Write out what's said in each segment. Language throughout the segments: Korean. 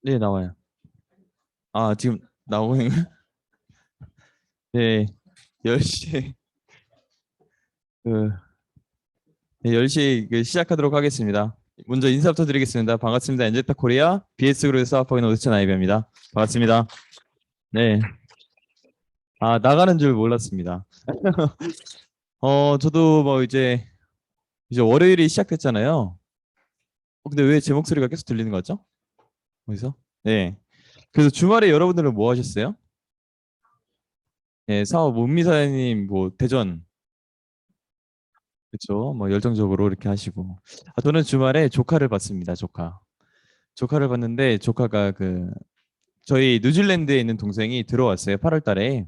네, 나와요. 아, 지금 나오고 있는 네, 10시 그 네, 10시 시작하도록 하겠습니다. 먼저 인사부터 드리겠습니다. 반갑습니다. 엔젤타 코리아 BS 그룹에서 사업하고 있는 오수찬 아이비입니다. 반갑습니다. 네. 아, 나가는 줄 몰랐습니다. 저도 뭐 이제 월요일이 시작됐잖아요. 근데 왜 제 목소리가 계속 들리는 거죠? 어디서? 네. 그래서 주말에 여러분들은 뭐 하셨어요? 네, 사업 문미사님 뭐 대전 그렇죠. 뭐 열정적으로 이렇게 하시고. 아, 저는 주말에 조카를 봤습니다. 조카를 봤는데 조카가 저희 뉴질랜드에 있는 동생이 들어왔어요. 8월 달에.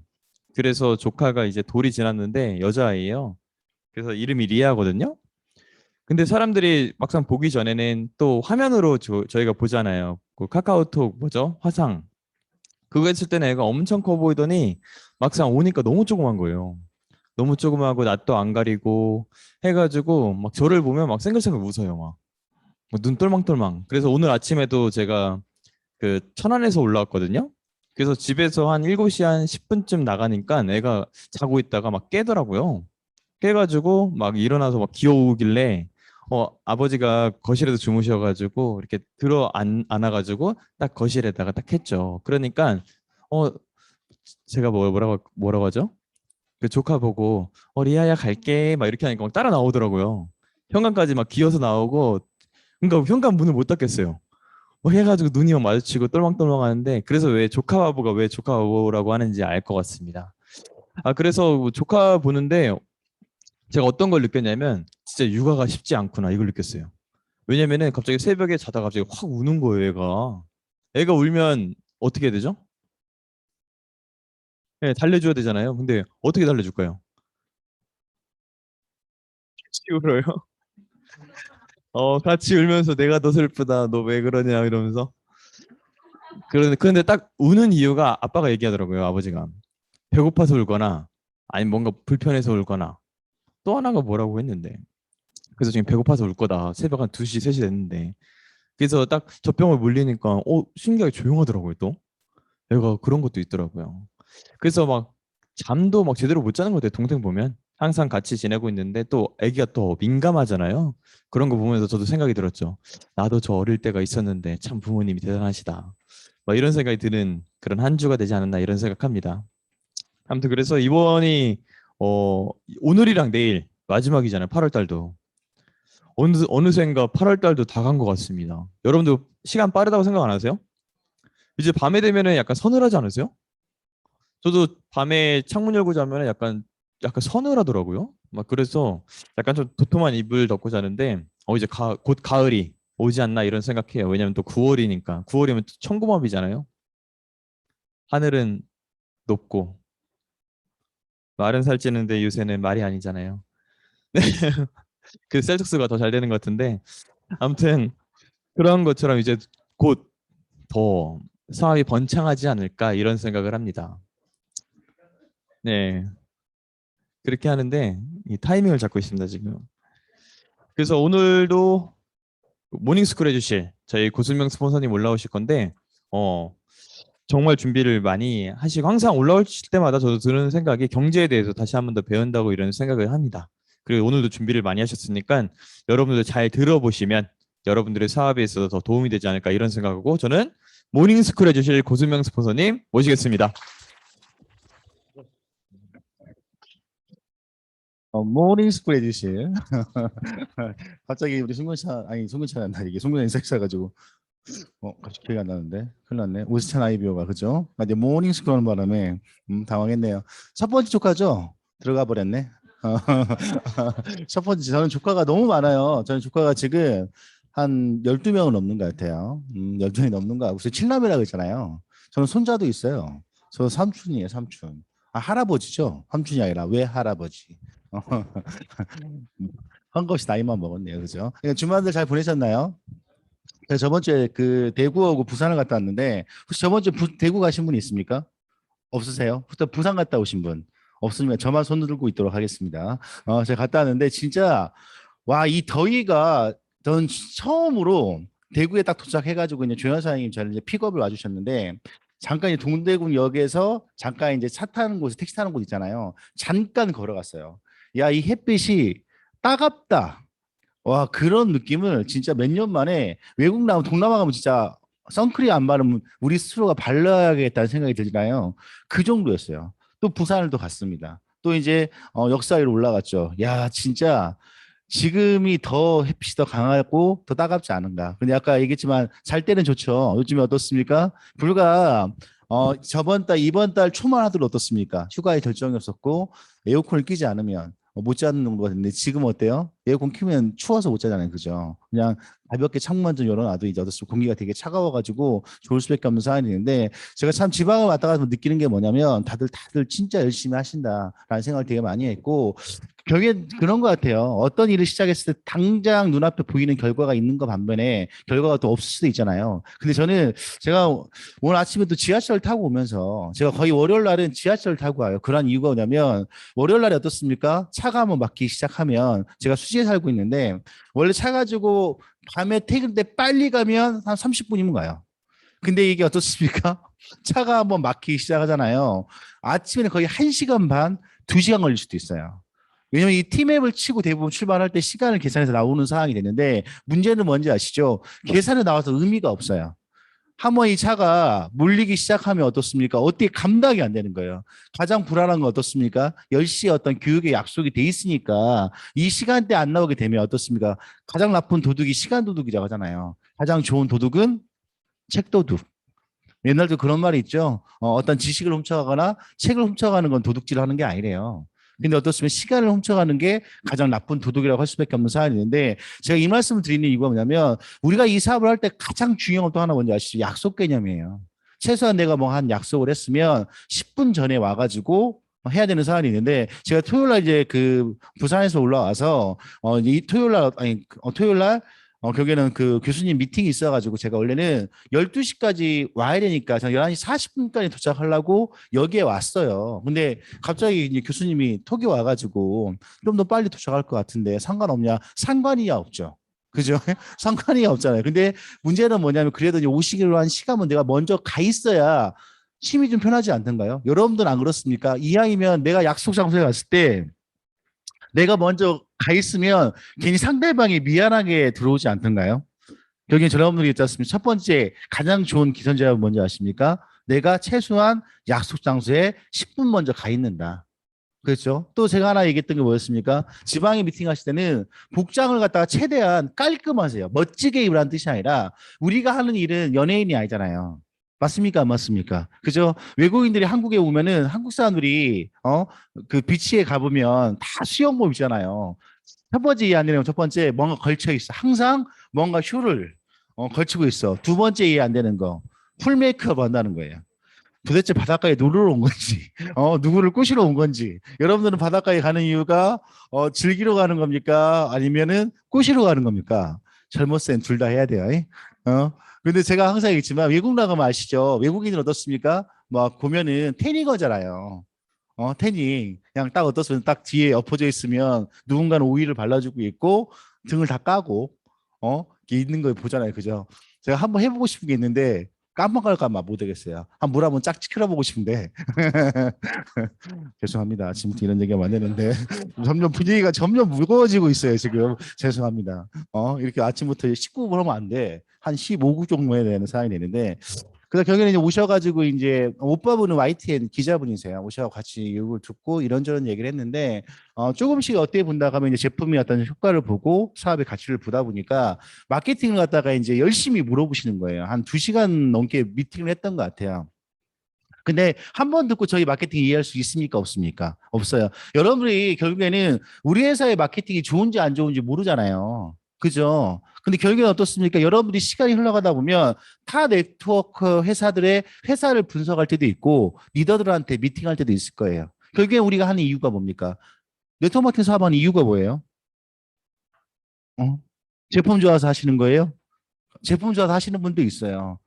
그래서 조카가 이제 돌이 지났는데 여자아이예요. 그래서 이름이 리아거든요. 근데 사람들이 막상 보기 전에는 또 화면으로 저희가 보잖아요. 그 카카오톡 뭐죠? 화상. 그거 했을 때는 애가 엄청 커 보이더니 막상 오니까 너무 조그만 거예요. 너무 조그마하고 낯도 안 가리고 해가지고 막 저를 보면 막 생글생글 웃어요. 막눈 똘망똘망. 그래서 오늘 아침에도 제가 그 천안에서 올라왔거든요. 그래서 집에서 한 7시 한 10분쯤 나가니까 애가 자고 있다가 막 깨더라고요. 깨가지고 막 일어나서 막 기어오길래 아버지가 거실에서 주무셔가지고 이렇게 안아가지고 딱 거실에다가 딱 했죠. 그러니까 어 제가 뭐라고 하죠? 그 조카 보고 리아야 갈게 막 이렇게 하니까 막 따라 나오더라고요. 현관까지 막 기어서 나오고 그러니까 현관 문을 못 닫겠어요. 뭐 해가지고 눈이 막 마주치고 똘망똘망 하는데 그래서 왜 조카 바보가 왜 조카 바보라고 하는지 알 것 같습니다. 아 그래서 조카 보는데 제가 어떤 걸 느꼈냐면 진짜 육아가 쉽지 않구나 이걸 느꼈어요. 왜냐면은 갑자기 새벽에 자다가 갑자기 확 우는 거예요, 애가. 애가 울면 어떻게 해야 되죠? 네, 달래줘야 되잖아요. 근데 어떻게 달래줄까요? 같이 울어요. 같이 울면서 내가 더 슬프다. 너 왜 그러냐 이러면서. 그런데 딱 우는 이유가 아빠가 얘기하더라고요, 아버지가. 배고파서 울거나 아니면 뭔가 불편해서 울거나 또 하나가 뭐라고 했는데. 그래서 지금 배고파서 울 거다. 새벽 한 2시, 3시 됐는데. 그래서 딱 젖병을 물리니까 신기하게 조용하더라고요, 또. 애가 그런 것도 있더라고요. 그래서 막 잠도 막 제대로 못 자는 것 같아요. 동생 보면 항상 같이 지내고 있는데 또 아기가 더 민감하잖아요. 그런 거 보면서 저도 생각이 들었죠. 나도 저 어릴 때가 있었는데 참 부모님이 대단하시다. 막 이런 생각이 드는 그런 한 주가 되지 않았나 이런 생각합니다. 아무튼 그래서 이번이 어 오늘이랑 내일 마지막이잖아요. 8월 달도 어느샌가 8월 달도 다 간 것 같습니다. 여러분도 시간 빠르다고 생각 안 하세요? 이제 밤에 되면은 약간 서늘하지 않으세요? 저도 밤에 창문 열고 자면 약간 서늘하더라고요. 막 그래서 약간 좀 도톰한 이불 덮고 자는데 이제 곧 가을이 오지 않나 이런 생각해요. 왜냐면 또 9월이니까 9월이면 또 천고마비잖아요. 하늘은 높고 말은 살찌는데 요새는 말이 아니잖아요. 그 셀틱스가 더 잘 되는 것 같은데 아무튼 그런 것처럼 이제 곧 더 사업이 번창하지 않을까 이런 생각을 합니다. 네, 그렇게 하는데 이 타이밍을 잡고 있습니다 지금. 그래서 오늘도 모닝스쿨 해주실 저희 고수명 스폰서님 올라오실 건데 어 정말 준비를 많이 하시고 항상 올라오실 때마다 저도 드는 생각이 경제에 대해서 다시 한 번 더 배운다고 이런 생각을 합니다. 그리고 오늘도 준비를 많이 하셨으니까 여러분들 잘 들어보시면 여러분들의 사업에 있어서 더 도움이 되지 않을까 이런 생각하고 저는 모닝스쿨 해주실 고수명 스폰서님 모시겠습니다. 모닝 스쿨 해주실 갑자기 우리 송근찬 아니 송근찬 안나 이게 송근찬 인사해가지고 갑자기 기억이 안 나는데 큰일 났네. 오스찬 아이비오가 그죠? 이제 모닝 스쿨 하는 바람에 당황했네요. 첫 번째 조카죠? 들어가 버렸네. 첫 번째 저는 조카가 너무 많아요. 저는 조카가 지금 한 12명은 넘는 것 같아요. 12명이 넘는 거 같고, 칠남이라고 했잖아요. 저는 손자도 있어요. 저 삼촌이에요, 삼촌. 아, 할아버지죠. 삼촌이 아니라 왜 할아버지. 한 것이 나이만 먹었네요. 그죠? 그러니까 주말들 잘 보내셨나요? 제가 저번 주에 그 대구하고 부산을 갔다 왔는데, 혹시 저번 주에 대구 가신 분 있습니까? 없으세요? 부산 갔다 오신 분? 없으면 저만 손 들고 있도록 하겠습니다. 제가 갔다 왔는데 진짜 와, 이 더위가 전 처음으로 대구에 딱 도착해가지고 이제 조현 사장님 저를 이제 픽업을 와주셨는데 잠깐 이제 동대구역에서 잠깐 이제 차 타는 곳에 택시 타는 곳 있잖아요. 잠깐 걸어갔어요. 야, 이 햇빛이 따갑다. 와, 그런 느낌을 진짜 몇 년 만에 외국 나오면 동남아 가면 진짜 선크림 안 바르면 우리 스스로가 발라야겠다는 생각이 들잖아요. 그 정도였어요. 또 부산을 또 갔습니다. 또 이제 역사 위로 올라갔죠. 야, 진짜 지금이 더 햇빛이 더 강하고 더 따갑지 않은가. 근데 아까 얘기했지만 잘 때는 좋죠. 요즘에 어떻습니까? 불과 저번 달, 이번 달 초만 하더라도 어떻습니까? 휴가에 결정이 없었고 에어컨을 끼지 않으면 못 자는 정도가 됐는데 지금 어때요? 에어컨 키면 추워서 못 자잖아요. 그죠? 그냥 가볍게 창문만 좀 열어놔도 이제 어떻습니까? 공기가 되게 차가워가지고 좋을 수밖에 없는 상황이 되는데 제가 참 지방을 왔다 가서 느끼는 게 뭐냐면 다들 진짜 열심히 하신다라는 생각을 되게 많이 했고 결국엔 그런 것 같아요. 어떤 일을 시작했을 때 당장 눈앞에 보이는 결과가 있는 것 반면에 결과가 또 없을 수도 있잖아요. 근데 저는 제가 오늘 아침에 또 지하철 타고 오면서 제가 거의 월요일 날은 지하철 타고 와요. 그런 이유가 뭐냐면 월요일 날이 어떻습니까? 차가 한번 막히기 시작하면 제가 수지에 살고 있는데 원래 차 가지고 밤에 퇴근 때 빨리 가면 한 30분이면 가요. 근데 이게 어떻습니까? 차가 한번 막히기 시작하잖아요. 아침에는 거의 1시간 반, 2시간 걸릴 수도 있어요. 왜냐면 이 T맵을 치고 대부분 출발할 때 시간을 계산해서 나오는 상황이 되는데 문제는 뭔지 아시죠? 계산에 나와서 의미가 없어요. 한번 이 차가 몰리기 시작하면 어떻습니까? 어떻게 감당이 안 되는 거예요. 가장 불안한 건 어떻습니까? 10시에 어떤 교육의 약속이 돼 있으니까 이 시간대 안 나오게 되면 어떻습니까? 가장 나쁜 도둑이 시간 도둑이라고 하잖아요. 가장 좋은 도둑은 책 도둑. 옛날도 그런 말이 있죠. 어떤 지식을 훔쳐가거나 책을 훔쳐가는 건 도둑질을 하는 게 아니래요. 근데 어떻습니까? 시간을 훔쳐가는 게 가장 나쁜 도둑이라고 할 수밖에 없는 사안이 있는데 제가 이 말씀을 드리는 이유가 뭐냐면 우리가 이 사업을 할 때 가장 중요한 것도 하나 뭔지 아시죠? 약속 개념이에요. 최소한 내가 뭐 한 약속을 했으면 10분 전에 와가지고 해야 되는 사안이 있는데 제가 토요일 날 이제 그 부산에서 올라와서 이 토요일 날 아니 토요일 날 결국에는 그 교수님 미팅이 있어가지고 제가 원래는 12시까지 와야 되니까 저는 11시 40분까지 도착하려고 여기에 왔어요. 근데 갑자기 이제 교수님이 톡이 와가지고 좀 더 빨리 도착할 것 같은데 상관없냐? 상관이야 없죠. 그죠? 상관이 없잖아요. 근데 문제는 뭐냐면 그래도 이제 오시기로 한 시간은 내가 먼저 가 있어야 심이 좀 편하지 않던가요? 여러분들은 안 그렇습니까? 이왕이면 내가 약속 장소에 갔을 때 내가 먼저 가 있으면 괜히 상대방이 미안하게 들어오지 않던가요? 여기 여러분들이 있지 않습니까? 첫 번째 가장 좋은 기선제압은 뭔지 아십니까? 내가 최소한 약속 장소에 10분 먼저 가 있는다. 그렇죠. 또 제가 하나 얘기했던 게 뭐였습니까? 지방에 미팅 하실 때는 복장을 갖다가 최대한 깔끔하세요. 멋지게 입으라는 뜻이 아니라 우리가 하는 일은 연예인이 아니잖아요. 맞습니까? 안 맞습니까? 그죠? 외국인들이 한국에 오면은 한국 사람들이 그 비치에 가보면 다 수영복 입잖아요. 첫 번째 이해 안 되는 건 첫 번째 뭔가 걸쳐 있어. 항상 뭔가 슈를 걸치고 있어. 두 번째 이해 안 되는 거 풀 메이크업 한다는 거예요. 도대체 바닷가에 놀러 온 건지, 누구를 꼬시러 온 건지. 여러분들은 바닷가에 가는 이유가 즐기러 가는 겁니까? 아니면은 꼬시러 가는 겁니까? 젊었을 땐 둘 다 해야 돼요. 근데 제가 항상 얘기했지만 외국 나가면 아시죠? 외국인은 어떻습니까? 막 보면은 태닝하잖아요. 태닝. 그냥 딱 어떻습니까? 딱 뒤에 엎어져 있으면 누군가는 오일을 발라주고 있고 등을 다 까고 이렇게 있는 걸 보잖아요. 그죠? 제가 한번 해보고 싶은 게 있는데 깜빡할까 봐 못하겠어요. 한 물 한번 쫙 치켜보고 싶은데 죄송합니다. 아침부터 이런 얘기가 많았는데 점점 분위기가 점점 무거워지고 있어요. 지금 죄송합니다. 이렇게 아침부터 19분 하면 안 돼. 한 15분 정도 해야 되는 상황이 되는데 그래서 결국에는 이제 오셔가지고 이제 오빠분은 YTN 기자분이세요. 오셔서 같이 이걸 듣고 이런저런 얘기를 했는데 조금씩 어떻게 본다 하면 이제 제품이 어떤 효과를 보고 사업의 가치를 보다 보니까 마케팅을 갖다가 이제 열심히 물어보시는 거예요. 한 2시간 넘게 미팅을 했던 것 같아요. 근데 한 번 듣고 저희 마케팅 이해할 수 있습니까? 없습니까? 없어요. 여러분들이 결국에는 우리 회사의 마케팅이 좋은지 안 좋은지 모르잖아요. 그죠? 근데 결국엔 어떻습니까? 여러분들이 시간이 흘러가다 보면 타 네트워크 회사들의 회사를 분석할 때도 있고 리더들한테 미팅할 때도 있을 거예요. 결국엔 우리가 하는 이유가 뭡니까? 네트워크 마케팅 사업하는 이유가 뭐예요? 제품 좋아서 하시는 거예요? 제품 좋아서 하시는 분도 있어요.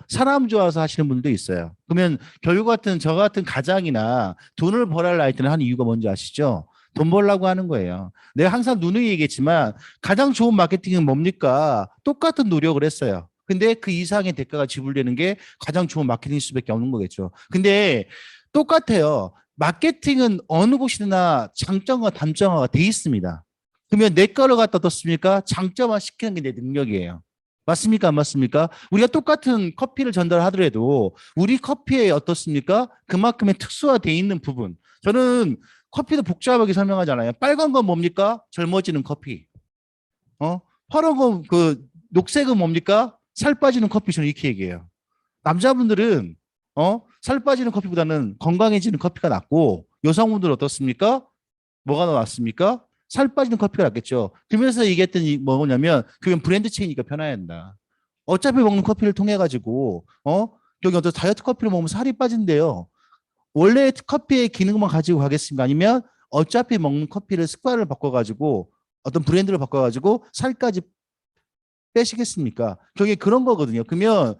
사람 좋아서 하시는 분도 있어요. 그러면 결국 같은 저 같은 가장이나 돈을 벌어야 할 때는 하는 이유가 뭔지 아시죠? 돈 벌려고 하는 거예요. 내가 항상 누누이 얘기했지만 가장 좋은 마케팅은 뭡니까? 똑같은 노력을 했어요. 근데 그 이상의 대가가 지불되는 게 가장 좋은 마케팅 수밖에 없는 거겠죠. 근데 똑같아요. 마케팅은 어느 곳이나 장점과 단점화가 돼 있습니다. 그러면 내 거를 갖다 뒀습니까? 장점화 시키는 게 내 능력이에요. 맞습니까? 안 맞습니까? 우리가 똑같은 커피를 전달하더라도 우리 커피에 어떻습니까? 그만큼의 특수화되어 있는 부분. 저는 커피도 복잡하게 설명하잖아요. 빨간 건 뭡니까? 젊어지는 커피. 파란 건 녹색은 뭡니까? 살 빠지는 커피. 저는 이렇게 얘기해요. 남자분들은 살 빠지는 커피보다는 건강해지는 커피가 낫고 여성분들은 어떻습니까? 뭐가 더 낫습니까? 살 빠지는 커피가 낫겠죠. 그러면서 얘기했던 뭐냐면 그건 브랜드 체인이니까 편해야 한다. 어차피 먹는 커피를 통해 가지고 여기 어떤 다이어트 커피를 먹으면 살이 빠진대요. 원래 커피의 기능만 가지고 가겠습니까? 아니면 어차피 먹는 커피를 습관을 바꿔가지고 어떤 브랜드를 바꿔가지고 살까지 빼시겠습니까? 그게 그런 거거든요. 그러면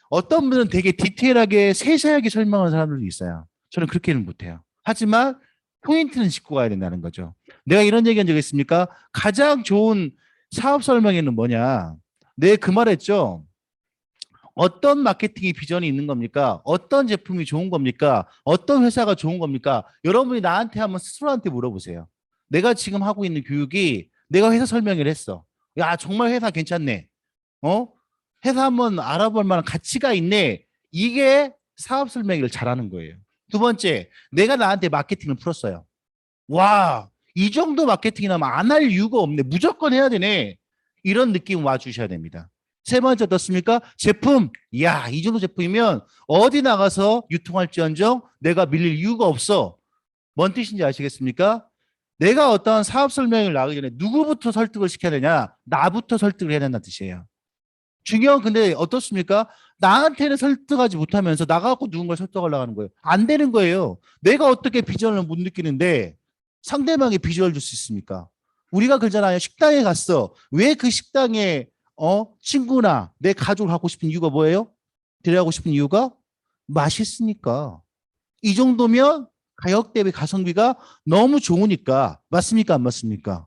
어떤 분은 되게 디테일하게 세세하게 설명하는 사람들도 있어요. 저는 그렇게는 못해요. 하지만 포인트는 짚고 가야 된다는 거죠. 내가 이런 얘기한 적 있습니까? 가장 좋은 사업 설명에는 뭐냐? 네, 그 말했죠. 어떤 마케팅이 비전이 있는 겁니까? 어떤 제품이 좋은 겁니까? 어떤 회사가 좋은 겁니까? 여러분이 나한테 한번 스스로한테 물어보세요. 내가 지금 하고 있는 교육이 내가 회사 설명을 했어. 야, 정말 회사 괜찮네. 회사 한번 알아볼 만한 가치가 있네. 이게 사업 설명을 잘하는 거예요. 두 번째, 내가 나한테 마케팅을 풀었어요. 와, 이 정도 마케팅이라면 안 할 이유가 없네. 무조건 해야 되네. 이런 느낌 와주셔야 됩니다. 세 번째 어떻습니까? 제품. 야, 이 정도 제품이면 어디 나가서 유통할지언정 내가 밀릴 이유가 없어. 뭔 뜻인지 아시겠습니까? 내가 어떠한 사업 설명을 나가기 전에 누구부터 설득을 시켜야 되냐? 나부터 설득을 해야 된다는 뜻이에요. 중요한 근데 어떻습니까? 나한테는 설득하지 못하면서 나가고 누군가를 설득하려고 하는 거예요. 안 되는 거예요. 내가 어떻게 비전을 못 느끼는데 상대방이 비전을 줄 수 있습니까? 우리가 그러잖아요. 식당에 갔어. 왜 그 식당에 친구나 내 가족을 하고 싶은 이유가 뭐예요? 데려가고 싶은 이유가 맛있으니까. 이 정도면 가격 대비 가성비가 너무 좋으니까. 맞습니까? 안 맞습니까?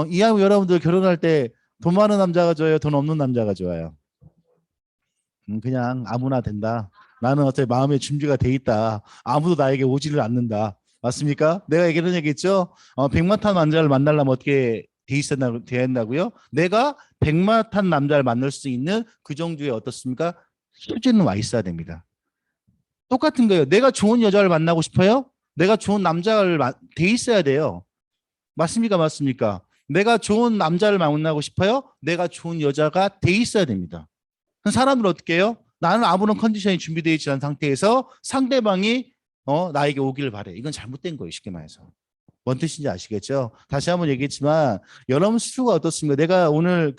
이하고 여러분들 결혼할 때 돈 많은 남자가 좋아요? 돈 없는 남자가 좋아요? 그냥 아무나 된다. 나는 어차피 마음의 준비가 돼 있다. 아무도 나에게 오지를 않는다. 맞습니까? 내가 이런 얘기했죠. 100만 탄 남자를 만나려면 어떻게 돼야 된다고요? 내가 100만 탄 남자를 만날 수 있는 그 정도의 어떻습니까? 수준은 와 있어야 됩니다. 똑같은 거예요. 내가 좋은 여자를 만나고 싶어요? 내가 좋은 남자를 돼 있어야 돼요. 맞습니까? 맞습니까? 내가 좋은 남자를 만나고 싶어요? 내가 좋은 여자가 돼 있어야 됩니다. 사람들은 어떻게 해요? 나는 아무런 컨디션이 준비되어 있지 않은 상태에서 상대방이 나에게 오기를 바래. 이건 잘못된 거예요. 쉽게 말해서. 뭔 뜻인지 아시겠죠? 다시 한번 얘기했지만 여러분 스스로가 어떻습니까? 내가 오늘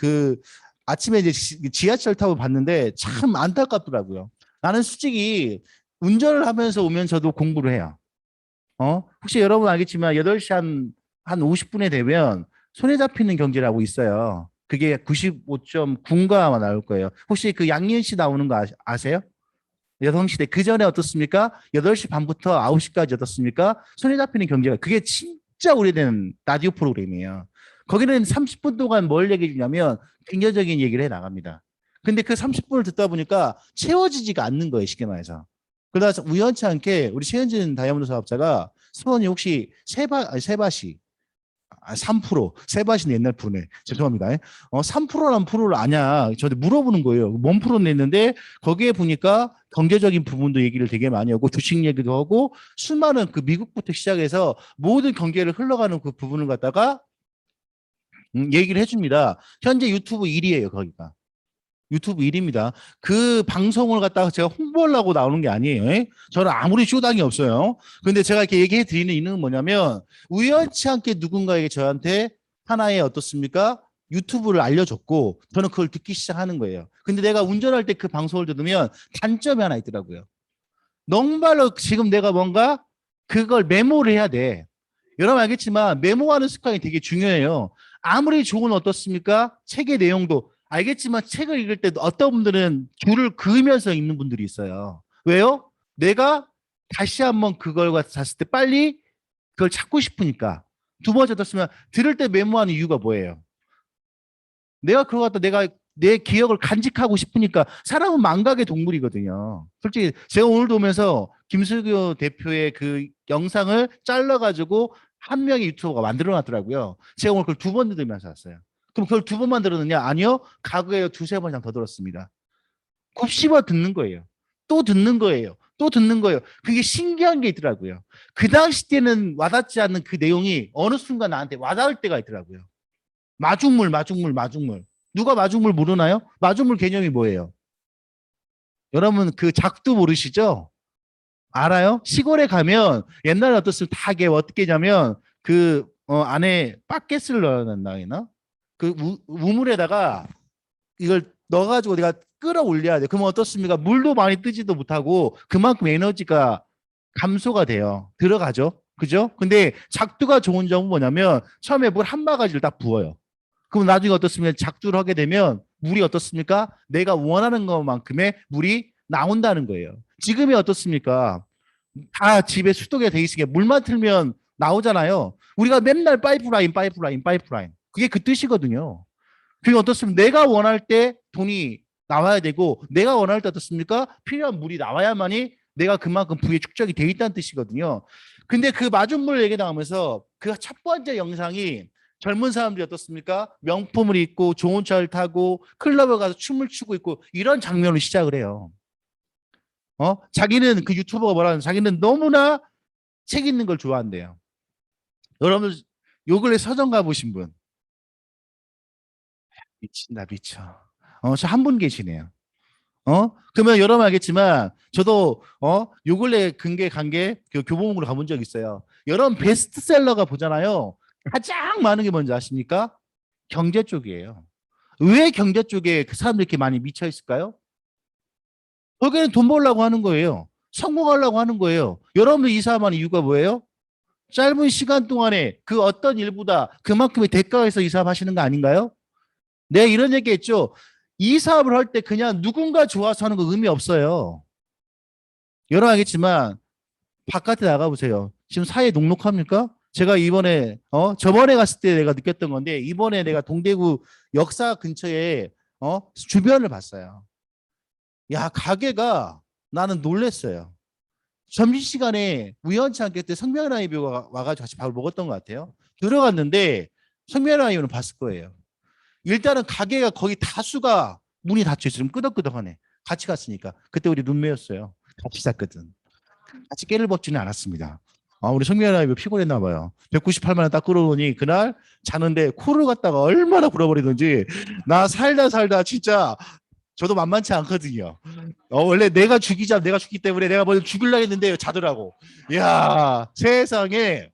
아침에 이제 지하철 타고 봤는데 참 안타깝더라고요. 나는 솔직히 운전을 하면서 오면서도 공부를 해요. 혹시 여러분 알겠지만 8시 한 50분에 되면 손에 잡히는 경제라고 있어요. 그게 95.9인가 나올 거예요. 혹시 그 양희은 씨 나오는 거 아세요? 여성시대 그 전에 어떻습니까? 8시 반부터 9시까지 어떻습니까? 손에 잡히는 경제가 그게 진짜 오래된 라디오 프로그램이에요. 거기는 30분 동안 뭘 얘기해 주냐면 긍정적인 얘기를 해 나갑니다. 근데 그 30분을 듣다 보니까 채워지지가 않는 거예요. 쉽게 말해서. 그러다 우연치 않게 우리 최현진 다이아몬드 사업자가 수원이 혹시 세바시 3% 세바시는 옛날 프로네. 죄송합니다. 3%라는 프로를 아냐? 저한테 물어보는 거예요. 뭔 프로를 냈는데 거기에 보니까 경제적인 부분도 얘기를 되게 많이 하고 주식 얘기도 하고 수많은 그 미국부터 시작해서 모든 경제를 흘러가는 그 부분을 갖다가 얘기를 해줍니다. 현재 유튜브 1위예요. 거기가. 유튜브 1위입니다. 그 방송을 갖다가 제가 홍보하려고 나오는 게 아니에요. 저는 아무리 쇼당이 없어요. 근데 제가 이렇게 얘기해 드리는 이유는 뭐냐면 우연치 않게 누군가에게 저한테 하나의 어떻습니까? 유튜브를 알려줬고 저는 그걸 듣기 시작하는 거예요. 근데 내가 운전할 때 그 방송을 들으면 단점이 하나 있더라고요. 정말로 지금 내가 뭔가 그걸 메모를 해야 돼. 여러분 알겠지만 메모하는 습관이 되게 중요해요. 아무리 좋은 어떻습니까? 책의 내용도 알겠지만 책을 읽을 때 어떤 분들은 줄을 그으면서 읽는 분들이 있어요. 왜요? 내가 다시 한번 그걸 봤을 때 빨리 그걸 찾고 싶으니까. 두 번째 어떻습니까? 들을 때 메모하는 이유가 뭐예요? 내가 그거 갖다 내가 내 기억을 간직하고 싶으니까. 사람은 망각의 동물이거든요. 솔직히 제가 오늘도 오면서 김수교 대표의 그 영상을 잘라가지고 한 명의 유튜버가 만들어 놨더라고요. 제가 오늘 그걸 두 번 들으면서 왔어요. 그럼 그걸 두 번만 들었느냐? 아니요. 과거에 두세 번 이상 더 들었습니다. 곱씹어 듣는 거예요. 또 듣는 거예요. 또 듣는 거예요. 그게 신기한 게 있더라고요. 그 당시 때는 와닿지 않는 그 내용이 어느 순간 나한테 와닿을 때가 있더라고요. 마중물, 마중물, 마중물. 누가 마중물 모르나요? 마중물 개념이 뭐예요? 여러분 그 작두 모르시죠? 알아요? 시골에 가면 옛날에 어떻습니까? 다 이게 어떻게 하냐면 그 안에 바켓을 넣어야 된다 했나? 그 우물에다가 이걸 넣어가지고 내가 끌어올려야 돼. 그러면 어떻습니까? 물도 많이 뜨지도 못하고 그만큼 에너지가 감소가 돼요. 들어가죠. 그죠? 근데 작두가 좋은 점은 뭐냐면 처음에 물 한 바가지를 딱 부어요. 그럼 나중에 어떻습니까? 작두를 하게 되면 물이 어떻습니까? 내가 원하는 것만큼의 물이 나온다는 거예요. 지금이 어떻습니까? 다 집에 수도가 돼 있으니까 물만 틀면 나오잖아요. 우리가 맨날 파이프라인, 파이프라인, 파이프라인. 그게 그 뜻이거든요. 그게 어떻습니까? 내가 원할 때 돈이 나와야 되고 내가 원할 때 어떻습니까? 필요한 물이 나와야만이 내가 그만큼 부에 축적이 돼 있다는 뜻이거든요. 근데 그 마중물 얘기 나오면서 그 첫 번째 영상이 젊은 사람들이 어떻습니까? 명품을 입고 좋은 차를 타고 클럽에 가서 춤을 추고 있고 이런 장면을 시작을 해요. 자기는 그 유튜버가 뭐라는 자기는 너무나 책 읽는 걸 좋아한대요. 여러분 요 근래 서점 가보신 분 미친다 미쳐. 저 한 분 계시네요. 그러면 여러분 알겠지만 저도 요 근래 근계 관계 그 교보문고를 가본 적 있어요. 여러분 베스트셀러가 보잖아요. 가장 많은 게 뭔지 아십니까? 경제 쪽이에요. 왜 경제 쪽에 그 사람들이 이렇게 많이 미쳐 있을까요? 거기는 돈 벌려고 하는 거예요. 성공하려고 하는 거예요. 여러분들 이사하는 이유가 뭐예요? 짧은 시간 동안에 그 어떤 일보다 그만큼의 대가에서 이 사업하시는 거 아닌가요? 내가 이런 얘기 했죠. 이 사업을 할 때 그냥 누군가 좋아서 하는 거 의미 없어요. 여러분 알겠지만 바깥에 나가보세요. 지금 사회 녹록합니까? 제가 이번에 저번에 갔을 때 내가 느꼈던 건데 이번에 내가 동대구 역사 근처에 주변을 봤어요. 야 가게가 나는 놀랬어요. 점심시간에 우연치 않게 그때 성명라이브가 와가지고 같이 밥을 먹었던 것 같아요. 들어갔는데 성명라이브는 봤을 거예요. 일단은 가게가 거의 다수가 문이 닫혀 있으면 끄덕끄덕하네. 같이 갔으니까. 그때 우리 룸메였어요. 같이 잤거든. 같이 깨를 벗지는 않았습니다. 우리 성명라이브 피곤했나 봐요. 198만 원 딱 끌어오니 그날 자는데 코를 갖다가 얼마나 불어버리던지 나 살다 진짜 저도 만만치 않거든요. 원래 내가 죽기 때문에 내가 먼저 죽으려 했는데 자더라고. 이야, 세상에.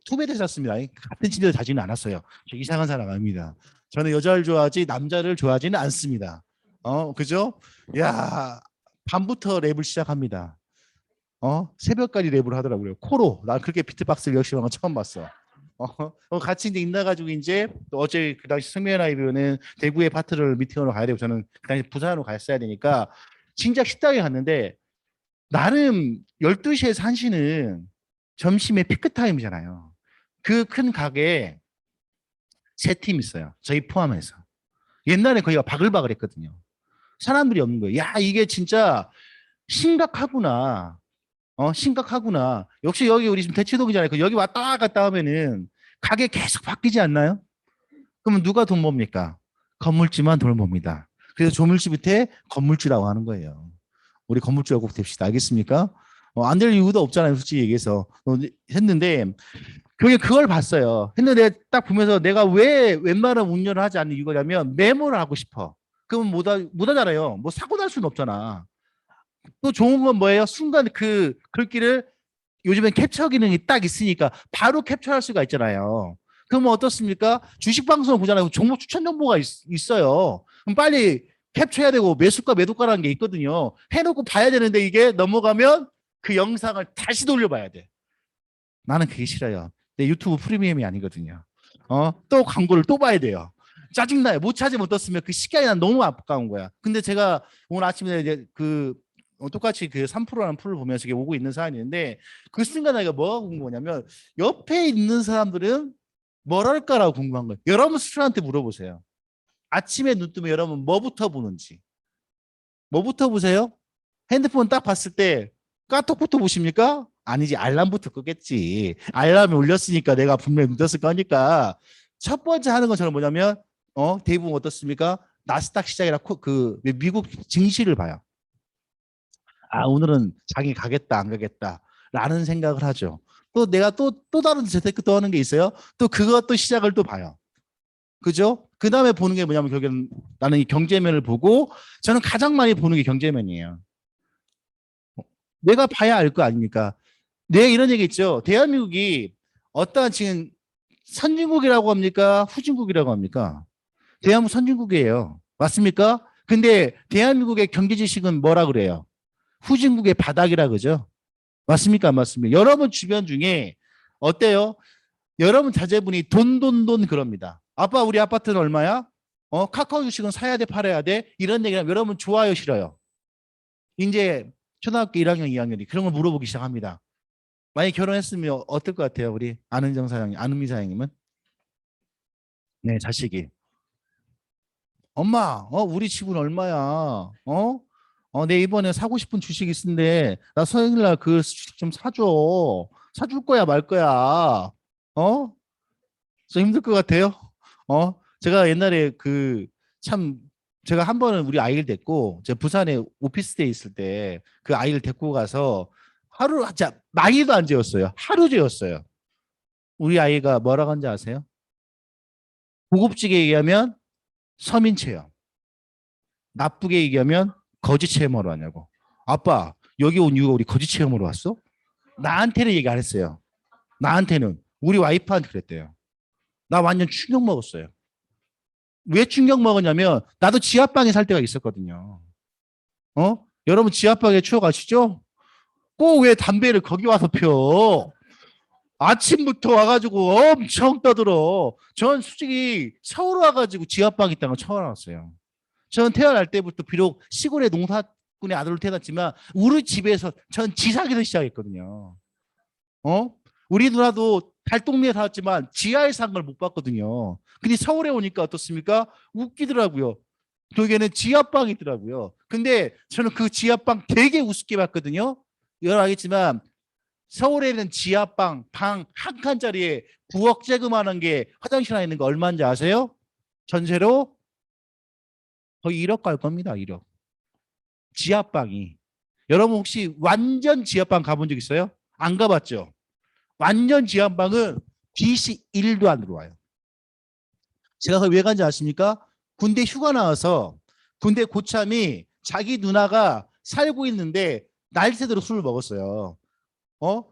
투베드 잤습니다. 같은 침대에 자지는 않았어요. 저 이상한 사람 아닙니다. 저는 여자를 좋아하지 남자를 좋아하지는 않습니다. 그죠? 야, 밤부터 랩을 시작합니다. 새벽까지 랩을 하더라고요. 코로. 난 그렇게 비트박스를 열심히 한 건 처음 봤어. 같이 이제 있나가지고 이제 또 어제 그 당시 성명라이브는 대구의 파트를 미팅하러 가야 되고 저는 그 당시 부산으로 갔어야 되니까 진짜 식당에 갔는데 나름 12시에서 1시는 점심에 피크타임이잖아요. 그 큰 가게에 세 팀 있어요. 저희 포함해서. 옛날에 거기가 바글바글 했거든요. 사람들이 없는 거예요. 야 이게 진짜 심각하구나. 심각하구나. 역시 여기 우리 지금 대치동이잖아요. 여기 왔다 갔다 하면은 가게 계속 바뀌지 않나요? 그러면 누가 돈 봅니까? 건물주만 돈 봅니다. 그래서 조물주 밑에 건물주라고 하는 거예요. 우리 건물주가 꼭 됩시다. 알겠습니까? 안 될 이유도 없잖아요. 솔직히 얘기해서. 했는데 그걸 봤어요. 했는데 딱 보면서 내가 왜 웬만한 운전을 하지 않는 이유냐면 메모를 하고 싶어. 그러면 못 하잖아요. 뭐 사고 날 수는 없잖아. 또 좋은 건 뭐예요? 순간 그 글귀를 요즘엔 캡처 기능이 딱 있으니까 바로 캡처할 수가 있잖아요. 그러면 어떻습니까? 주식 방송을 보잖아요. 종목 추천 정보가 있어요. 그럼 빨리 캡처해야 되고 매수가 매도가라는 게 있거든요. 해놓고 봐야 되는데 이게 넘어가면 그 영상을 다시 돌려봐야 돼. 나는 그게 싫어요. 내 유튜브 프리미엄이 아니거든요. 또 광고를 또 봐야 돼요. 짜증나요. 못 찾으면 어떻습니까? 그 시간이 난 너무 아까운 거야. 근데 제가 오늘 아침에 이제 똑같이 그 3%라는 풀을 보면서 이게 오고 있는 사안이 있는데 그 순간 내가 뭐가 궁금하냐면 옆에 있는 사람들은 뭐랄까라고 궁금한 거예요. 여러분 스스로한테 물어보세요. 아침에 눈 뜨면 여러분 뭐부터 보는지. 뭐부터 보세요? 핸드폰 딱 봤을 때 카톡부터 보십니까? 아니지, 알람부터 끄겠지. 알람이 울렸으니까 내가 분명히 눈 떴을 거니까 첫 번째 하는 것처럼 뭐냐면 대부분 어떻습니까? 나스닥 시장이라 그 미국 증시를 봐요. 아, 오늘은 장이 가겠다 안 가겠다 라는 생각을 하죠. 또 내가 또 다른 재테크 또 하는 게 있어요. 또 그것도 시작을 또 봐요. 그죠? 그 다음에 보는 게 뭐냐면 결국에는 나는 이 경제면을 보고 저는 가장 많이 보는 게 경제면이에요. 내가 봐야 알 거 아닙니까? 내가 이런 얘기 있죠. 대한민국이 어떠한 지금 선진국이라고 합니까? 후진국이라고 합니까? 대한민국 선진국이에요. 맞습니까? 근데 대한민국의 경제 지식은 뭐라 그래요? 후진국의 바닥이라 그러죠. 맞습니까? 안 맞습니까? 여러분 주변 중에 어때요? 여러분 자제분이 돈 그럽니다. 아빠 우리 아파트는 얼마야? 카카오 주식은 사야 돼 팔아야 돼? 이런 얘기하면 여러분 좋아요 싫어요? 이제 초등학교 1학년 2학년이 그런 걸 물어보기 시작합니다. 만약에 결혼했으면 어떨 것 같아요? 우리 안은정 사장님, 안은미 사장님은? 네, 자식이. 엄마, 우리 집은 얼마야? 내 이번에 사고 싶은 주식 있는데 나 생일날 그 주식 좀 사줘. 사줄 거야 말 거야. 좀 힘들 것 같아요. 제가 옛날에 제가 한 번은 우리 아이를 데리고 제가 부산에 오피스텔에 있을 때 그 아이를 데리고 가서 하루 진짜 많이도 안 재웠어요. 하루 재웠어요. 우리 아이가 뭐라고 하는지 아세요? 고급지게 얘기하면 서민 체험. 나쁘게 얘기하면 거지 체험하러 왔냐고. 아빠 여기 온 이유가 우리 거지 체험으로 왔어? 나한테는 얘기 안 했어요. 나한테는 우리 와이프한테 그랬대요. 나 완전 충격 먹었어요. 왜 충격 먹었냐면 나도 지하방에 살 때가 있었거든요. 여러분 지하방에 추억 아시죠? 꼭 왜 담배를 거기 와서 펴? 아침부터 와가지고 엄청 떠들어. 전 솔직히 서울 와가지고 지하방 있다는 걸 처음 알았어요. 전 태어날 때부터 비록 시골의 농사꾼의 아들로 태어났지만 우리 집에서 전 지사기를 시작했거든요. 우리 누나도 달동네에 살았지만 지하에 산 걸 못 봤거든요. 근데 서울에 오니까 어떻습니까? 웃기더라고요. 거기에는 지하방이 있더라고요. 근데 저는 그 지하방 되게 우습게 봤거든요. 여러분 알겠지만 서울에는 지하방 방 한 칸짜리에 9억 재금하는 게 화장실 안에 있는 거 얼마인지 아세요? 전세로 거의 1억 갈 겁니다. 1억. 지하방이. 여러분 혹시 완전 지하방 가본 적 있어요? 안 가봤죠? 완전 지하방은 빛이 1도 안 들어와요. 제가 왜 간지 아십니까? 군대 휴가 나와서 군대 고참이 자기 누나가 살고 있는데 날 새대로 술을 먹었어요.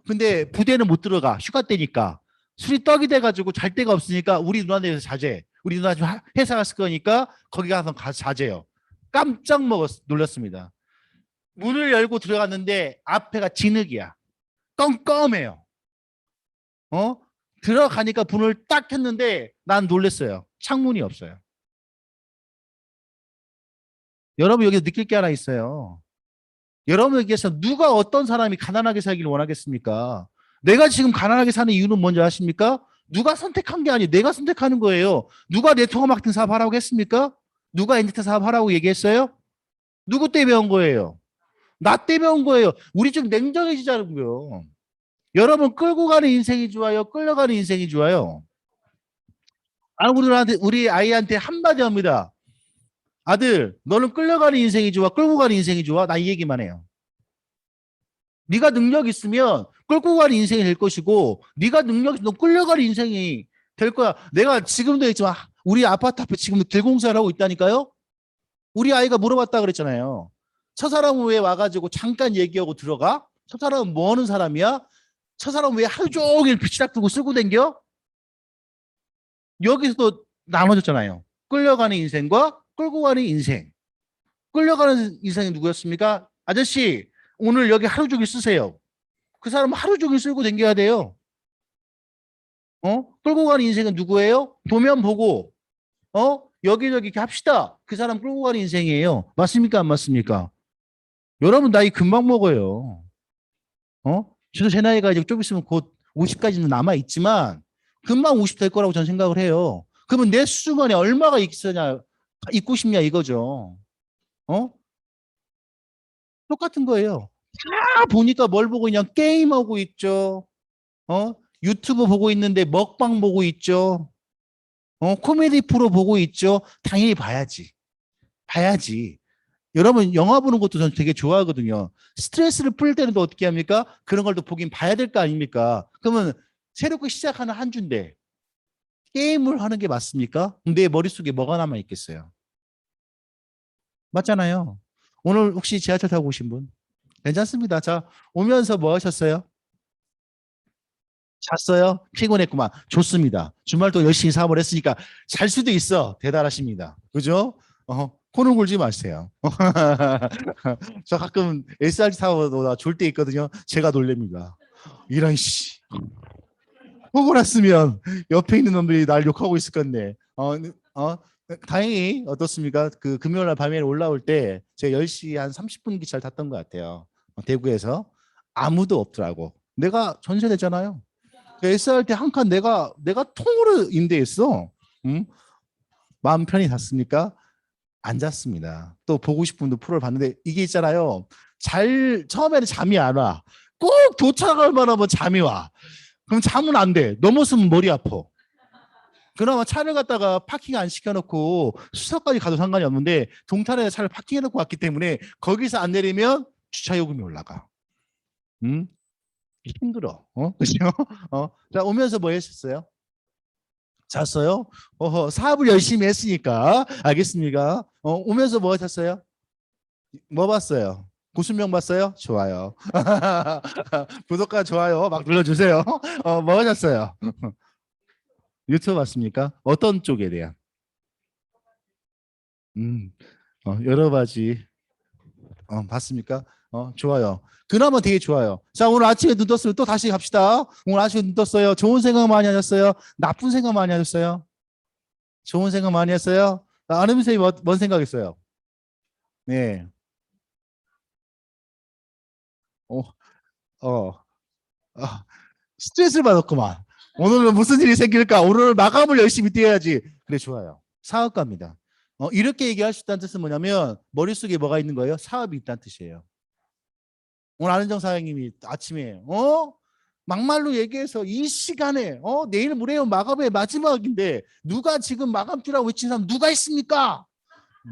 근데 부대는 못 들어가. 휴가 때니까. 술이 떡이 돼가지고 잘 데가 없으니까 우리 누나네에서 자제. 우리 누나 좀 회사 갔을 거니까 거기 가서 자제요. 깜짝 놀랐습니다. 문을 열고 들어갔는데 앞에가 진흙이야. 껌껌해요. 들어가니까 문을 딱 켰는데 난 놀랐어요. 창문이 없어요. 여러분 여기서 느낄 게 하나 있어요. 여러분에게서 누가 어떤 사람이 가난하게 살기를 원하겠습니까? 내가 지금 가난하게 사는 이유는 뭔지 아십니까? 누가 선택한 게 아니에요. 내가 선택하는 거예요. 누가 네트워크 마케팅 사업 하라고 했습니까? 누가 엔터테인 사업 하라고 얘기했어요? 누구 때문에 온 거예요? 나 때문에 온 거예요. 우리 좀 냉정해지자고요. 여러분 끌고 가는 인생이 좋아요? 끌려가는 인생이 좋아요? 우리 아이한테 한마디 합니다. 아들, 너는 끌려가는 인생이 좋아? 끌고 가는 인생이 좋아? 나 이 얘기만 해요. 네가 능력 있으면 끌고 가는 인생이 될 것이고 네가 너 끌려가는 인생이 될 거야. 내가 지금도 있지만 우리 아파트 앞에 지금도 길공사를 하고 있다니까요. 우리 아이가 물어봤다 그랬잖아요. 저 사람은 왜 와가지고 잠깐 얘기하고 들어가? 저 사람은 뭐 하는 사람이야? 저 사람은 왜 하루 종일 빛이락 들고 쓰고 댕겨? 여기서도 나눠졌잖아요. 끌려가는 인생과 끌고 가는 인생. 끌려가는 인생이 누구였습니까? 아저씨, 오늘 여기 하루 종일 쓰세요. 그 사람은 하루 종일 쓸고 댕겨야 돼요. 끌고 가는 인생은 누구예요? 도면 보고, 여기저기 이렇게 합시다. 그 사람 끌고 가는 인생이에요. 맞습니까? 안 맞습니까? 여러분, 나이 금방 먹어요. 저도 제 나이가 이제 좀 있으면 곧 50까지는 남아있지만, 금방 50 될 거라고 저는 생각을 해요. 그러면 내 수중간에 얼마가 있고 싶냐 이거죠. 똑같은 거예요. 다 보니까 뭘 보고 그냥 게임하고 있죠. 유튜브 보고 있는데 먹방 보고 있죠. 코미디 프로 보고 있죠. 당연히 봐야지. 봐야지. 여러분 영화 보는 것도 저는 되게 좋아하거든요. 스트레스를 풀 때는 또 어떻게 합니까? 그런 걸 또 보긴 봐야 될 거 아닙니까? 그러면 새롭게 시작하는 한 주인데 게임을 하는 게 맞습니까? 내 머릿속에 뭐가 남아 있겠어요? 맞잖아요. 오늘 혹시 지하철 타고 오신 분? 괜찮습니다. 자, 오면서 뭐 하셨어요? 잤어요? 피곤했구만. 좋습니다. 주말도 열심히 사업을 했으니까 잘 수도 있어. 대단하십니다. 그죠? 코는 골지 마세요. 저 가끔 SRT 타고 졸 때 있거든요. 제가 놀랍니다. 이런 씨. 보고 났으면 옆에 있는 놈들이 날 욕하고 있을 건데. 다행히 어떻습니까? 그 금요일 날 밤에 올라올 때 제가 10시 한 30분 기차를 탔던 것 같아요. 대구에서 아무도 없더라고. 내가 전세냈잖아요. SRT 한 칸 내가 통으로 임대했어. 응? 마음 편히 잤습니까? 안 잤습니다. 또 보고 싶은 분도 프로를 봤는데 이게 있잖아요. 처음에는 잠이 안 와. 꼭 도착할 만하면 잠이 와. 그럼 잠은 안 돼. 넘었으면 머리 아파. 그나마 차를 갖다가 파킹 안 시켜놓고 수서까지 가도 상관이 없는데 동탄에 차를 파킹해놓고 왔기 때문에 거기서 안 내리면 주차 요금이 올라가. 응? 힘들어. 그죠? 자, 오면서 뭐 했었어요? 잤어요? 사업을 열심히 했으니까. 알겠습니까? 오면서 뭐 하셨어요? 뭐 봤어요? 구순명 봤어요? 좋아요. 구독과 좋아요 막 눌러주세요. 뭐 하셨어요? 유튜브 봤습니까? 어떤 쪽에 대한? 음, 여러 가지 봤습니까? 좋아요. 그나마 되게 좋아요. 자, 오늘 아침에 눈 떴으면 또 다시 갑시다. 오늘 아침에 눈 떴어요. 좋은 생각 많이 하셨어요? 나쁜 생각 많이 하셨어요? 좋은 생각 많이 했어요? 아는 선생님 뭔 생각했어요? 네. 어, 어, 아, 스트레스를 받았구만. 오늘은 무슨 일이 생길까? 오늘 마감을 열심히 뛰어야지. 그래, 좋아요. 사업가입니다. 이렇게 얘기할 수 있다는 뜻은 뭐냐면 머릿속에 뭐가 있는 거예요? 사업이 있다는 뜻이에요. 오늘 안은정 사장님이 아침에 막말로 얘기해서 이 시간에 내일 모레요 마감의 마지막인데 누가 지금 마감주라고 외친 사람 누가 있습니까?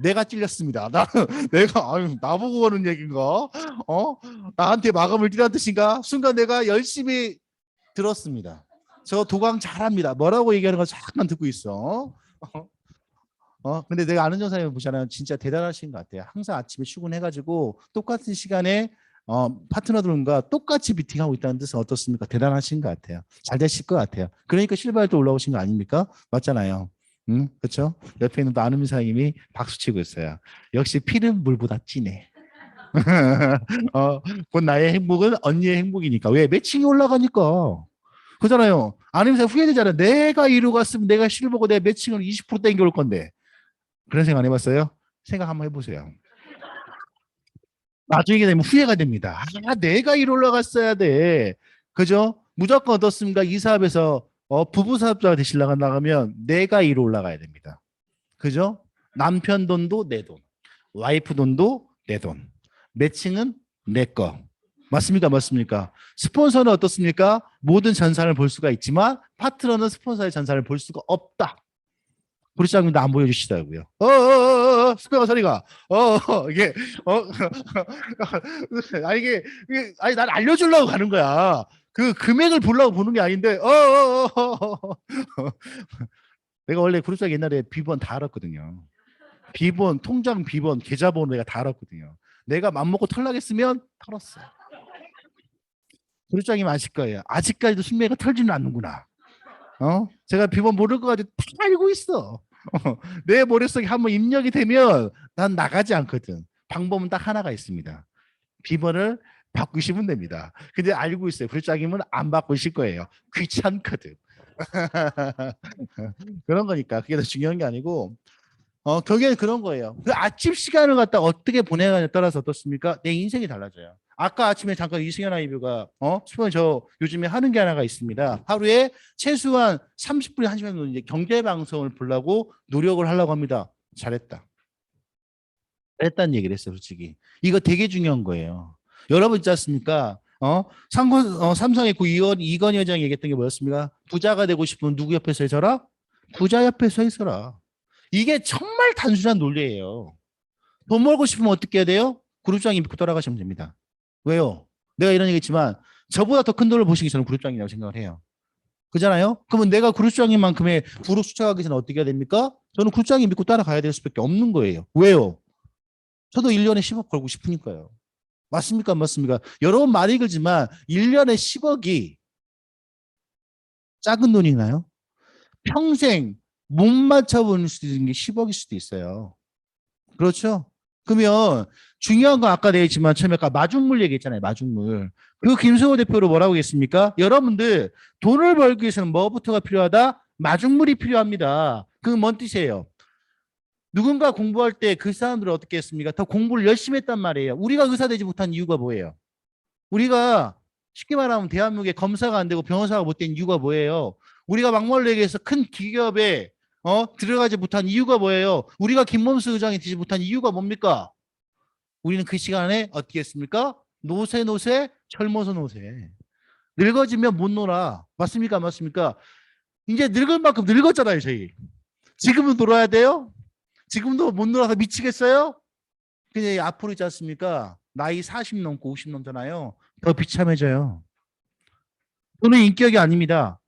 내가 찔렸습니다. 내가 나보고 하는 얘기인가? 나한테 마감을 뛰라는 뜻인가? 순간 내가 열심히 들었습니다. 저 도강 잘합니다. 뭐라고 얘기하는 거 잠깐 듣고 있어. 근데 내가 아는 전사님 보잖아요. 진짜 대단하신 것 같아요. 항상 아침에 출근해가지고 똑같은 시간에 파트너들과 똑같이 미팅하고 있다는 뜻은 어떻습니까? 대단하신 것 같아요. 잘 되실 것 같아요. 그러니까 실버에도 올라오신 거 아닙니까? 맞잖아요. 응? 그렇죠? 옆에 있는 또 아는 사장님이 박수 치고 있어요. 역시 피는 물보다 진해. 곧 나의 행복은 언니의 행복이니까. 왜? 매칭이 올라가니까. 그잖아요. 아니면 후회되잖아요. 내가 이루 갔으면 내가 실버고 내 매칭을 20% 땡겨올 건데. 그런 생각 안 해봤어요? 생각 한번 해보세요. 나중에 되면 후회가 됩니다. 내가 이로 올라갔어야 돼. 그죠? 무조건 어떻습니까? 이 사업에서 부부 사업자가 되시려고 나가면 내가 이로 올라가야 됩니다. 그죠? 남편 돈도 내 돈, 와이프 돈도 내 돈, 매칭은 내 거. 맞습니까? 맞습니까? 스폰서는 어떻습니까? 모든 전산을 볼 수가 있지만 파트너는 스폰서의 전산을 볼 수가 없다. 구리장님도 안 보여주시더라고요. 스페어 소리가. 이게, 아니, 아니, 난 알려주려고 가는 거야. 그 금액을 보려고 보는 게 아닌데, 내가 원래 구리장 옛날에 비번 다 알았거든요. 비번, 통장 비번, 계좌번호 내가 다 알았거든요. 내가 맘먹고 털나겠으면 털었어. 구리장님 아실 거예요. 아직까지도 순매가 털지는 않는구나. 제가 비번 모를 거 가지고 다 알고 있어. 내 머릿속에 한번 입력이 되면 난 나가지 않거든. 방법은 딱 하나가 있습니다. 비번을 바꾸시면 됩니다. 근데 알고 있어요. 불장님은 안 바꾸실 거예요. 귀찮거든. 그런 거니까 그게 더 중요한 게 아니고 결국에는 그런 거예요. 그 아침 시간을 갖다 어떻게 보내냐에 따라서 어떻습니까? 내 인생이 달라져요. 아까 아침에 잠깐 이승현 아이뷰가 수면 저 요즘에 하는 게 하나가 있습니다. 하루에 최소한 30분 1시간 정도 이제 경제 방송을 보려고 노력을 하려고 합니다. 잘했다. 잘했다는 얘기를 했어요, 솔직히. 이거 되게 중요한 거예요. 여러분 있지 않습니까? 삼성의 그 이건희 회장이 얘기했던 게 뭐였습니까? 부자가 되고 싶으면 누구 옆에 서 있어라? 부자 옆에 서 있어라. 이게 정말 단순한 논리예요. 돈 벌고 싶으면 어떻게 해야 돼요? 그룹장이 믿고 따라가시면 됩니다. 왜요? 내가 이런 얘기했지만 저보다 더 큰 돈을 보시기 저는 그룹장이라고 생각을 해요. 그잖아요? 그러면 내가 그룹장님만큼의 부록 수착하기 전에 어떻게 해야 됩니까? 저는 그룹장이 믿고 따라가야 될 수밖에 없는 거예요. 왜요? 저도 1년에 10억 벌고 싶으니까요. 맞습니까? 안 맞습니까? 여러 번 말이 그지만 1년에 10억이 작은 돈이나요? 평생 못 맞춰보는 수도 있는 게 10억일 수도 있어요. 그렇죠? 그러면 중요한 건 아까 내했지만 처음에 아까 마중물 얘기했잖아요. 마중물. 그 김승호 대표로 뭐라고 했습니까? 여러분들 돈을 벌기 위해서는 뭐부터가 필요하다? 마중물이 필요합니다. 그건 뭔 뜻이에요? 누군가 공부할 때 그 사람들은 어떻게 했습니까? 더 공부를 열심히 했단 말이에요. 우리가 의사 되지 못한 이유가 뭐예요? 우리가 쉽게 말하면 대한민국에 검사가 안 되고 변호사가 못 된 이유가 뭐예요? 우리가 막말리기에서 큰 기업에 들어가지 못한 이유가 뭐예요? 우리가 김범수 의장이 되지 못한 이유가 뭡니까? 우리는 그 시간에 어떻게 했습니까? 노세 젊어서 노세. 늙어지면 못 놀아. 맞습니까? 맞습니까? 이제 늙을 만큼 늙었잖아요, 저희. 지금은 놀아야 돼요? 지금도 못 놀아서 미치겠어요? 근데 앞으로 있지 않습니까? 나이 40 넘고 50 넘잖아요. 더 비참해져요. 돈은 인격이 아닙니다.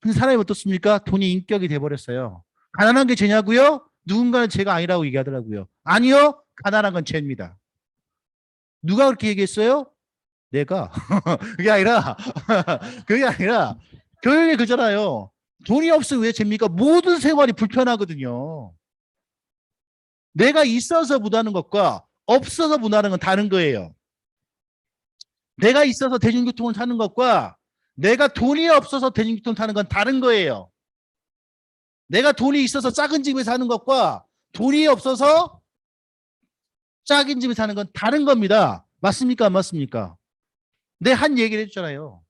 근데 사람이 어떻습니까? 돈이 인격이 돼버렸어요. 가난한 게 죄냐고요? 누군가는 죄가 아니라고 얘기하더라고요. 아니요. 가난한 건 죄입니다. 누가 그렇게 얘기했어요? 내가. 그게 아니라 그게 아니라 결국에 그잖아요. 돈이 없으면 왜 죄입니까? 모든 생활이 불편하거든요. 내가 있어서 못하는 것과 없어서 못하는 건 다른 거예요. 내가 있어서 대중교통을 타는 것과 내가 돈이 없어서 대중교통 타는 건 다른 거예요. 내가 돈이 있어서 작은 집에 사는 것과 돈이 없어서 작은 집에 사는 건 다른 겁니다. 맞습니까? 안 맞습니까? 내 한 얘기를 해줬잖아요.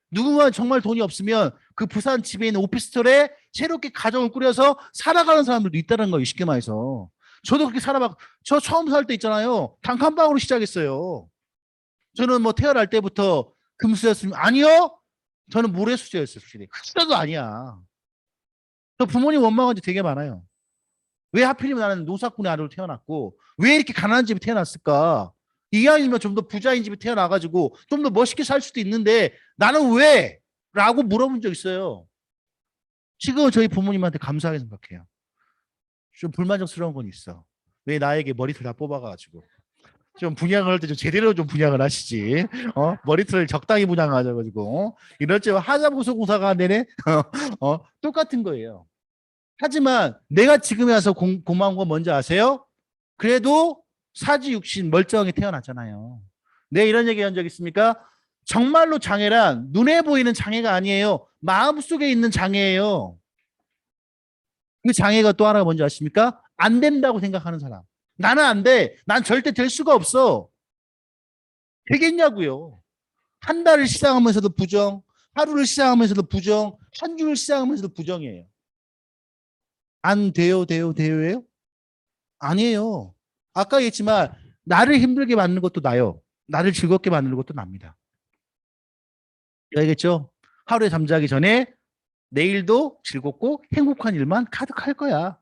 누군가 정말 돈이 없으면 그 부산 집에 있는 오피스텔에 새롭게 가정을 꾸려서 살아가는 사람들도 있다는 거예요. 쉽게 말해서. 저도 그렇게 살아봤고, 저 처음 살 때 있잖아요. 단칸방으로 시작했어요. 저는 뭐 태어날 때부터 금수였으면 아니요. 저는 모래수저였어요. 흑수저도 아니야. 저 부모님 원망한 지 되게 많아요. 왜 하필이면 나는 노사꾼의 아들로 태어났고 왜 이렇게 가난한 집에 태어났을까? 이게 아니면 좀 더 부자인 집에 태어나가지고 좀 더 멋있게 살 수도 있는데 나는 왜? 라고 물어본 적 있어요. 지금은 저희 부모님한테 감사하게 생각해요. 좀 불만족스러운 건 있어. 왜 나에게 머리털 다 뽑아가지고. 좀 분양을 할 때 좀 제대로 좀 분양을 하시지. 머리털을 적당히 분양하셔가지고. 이럴 때 하자보소공사가 안 되네? 똑같은 거예요. 하지만 내가 지금에 와서 고마운 건 뭔지 아세요? 그래도 사지육신 멀쩡하게 태어났잖아요. 내 이런 얘기 한 적 있습니까? 정말로 장애란 눈에 보이는 장애가 아니에요. 마음속에 있는 장애예요. 그 장애가 또 하나가 뭔지 아십니까? 안 된다고 생각하는 사람. 나는 안 돼. 난 절대 될 수가 없어. 되겠냐고요. 한 달을 시작하면서도 부정, 하루를 시작하면서도 부정, 한 주를 시작하면서도 부정이에요. 안 돼요예요? 아니에요. 아까 얘기했지만 나를 힘들게 만드는 것도 나요. 나를 즐겁게 만드는 것도 납니다. 알겠죠? 하루에 잠자기 전에 내일도 즐겁고 행복한 일만 가득할 거야.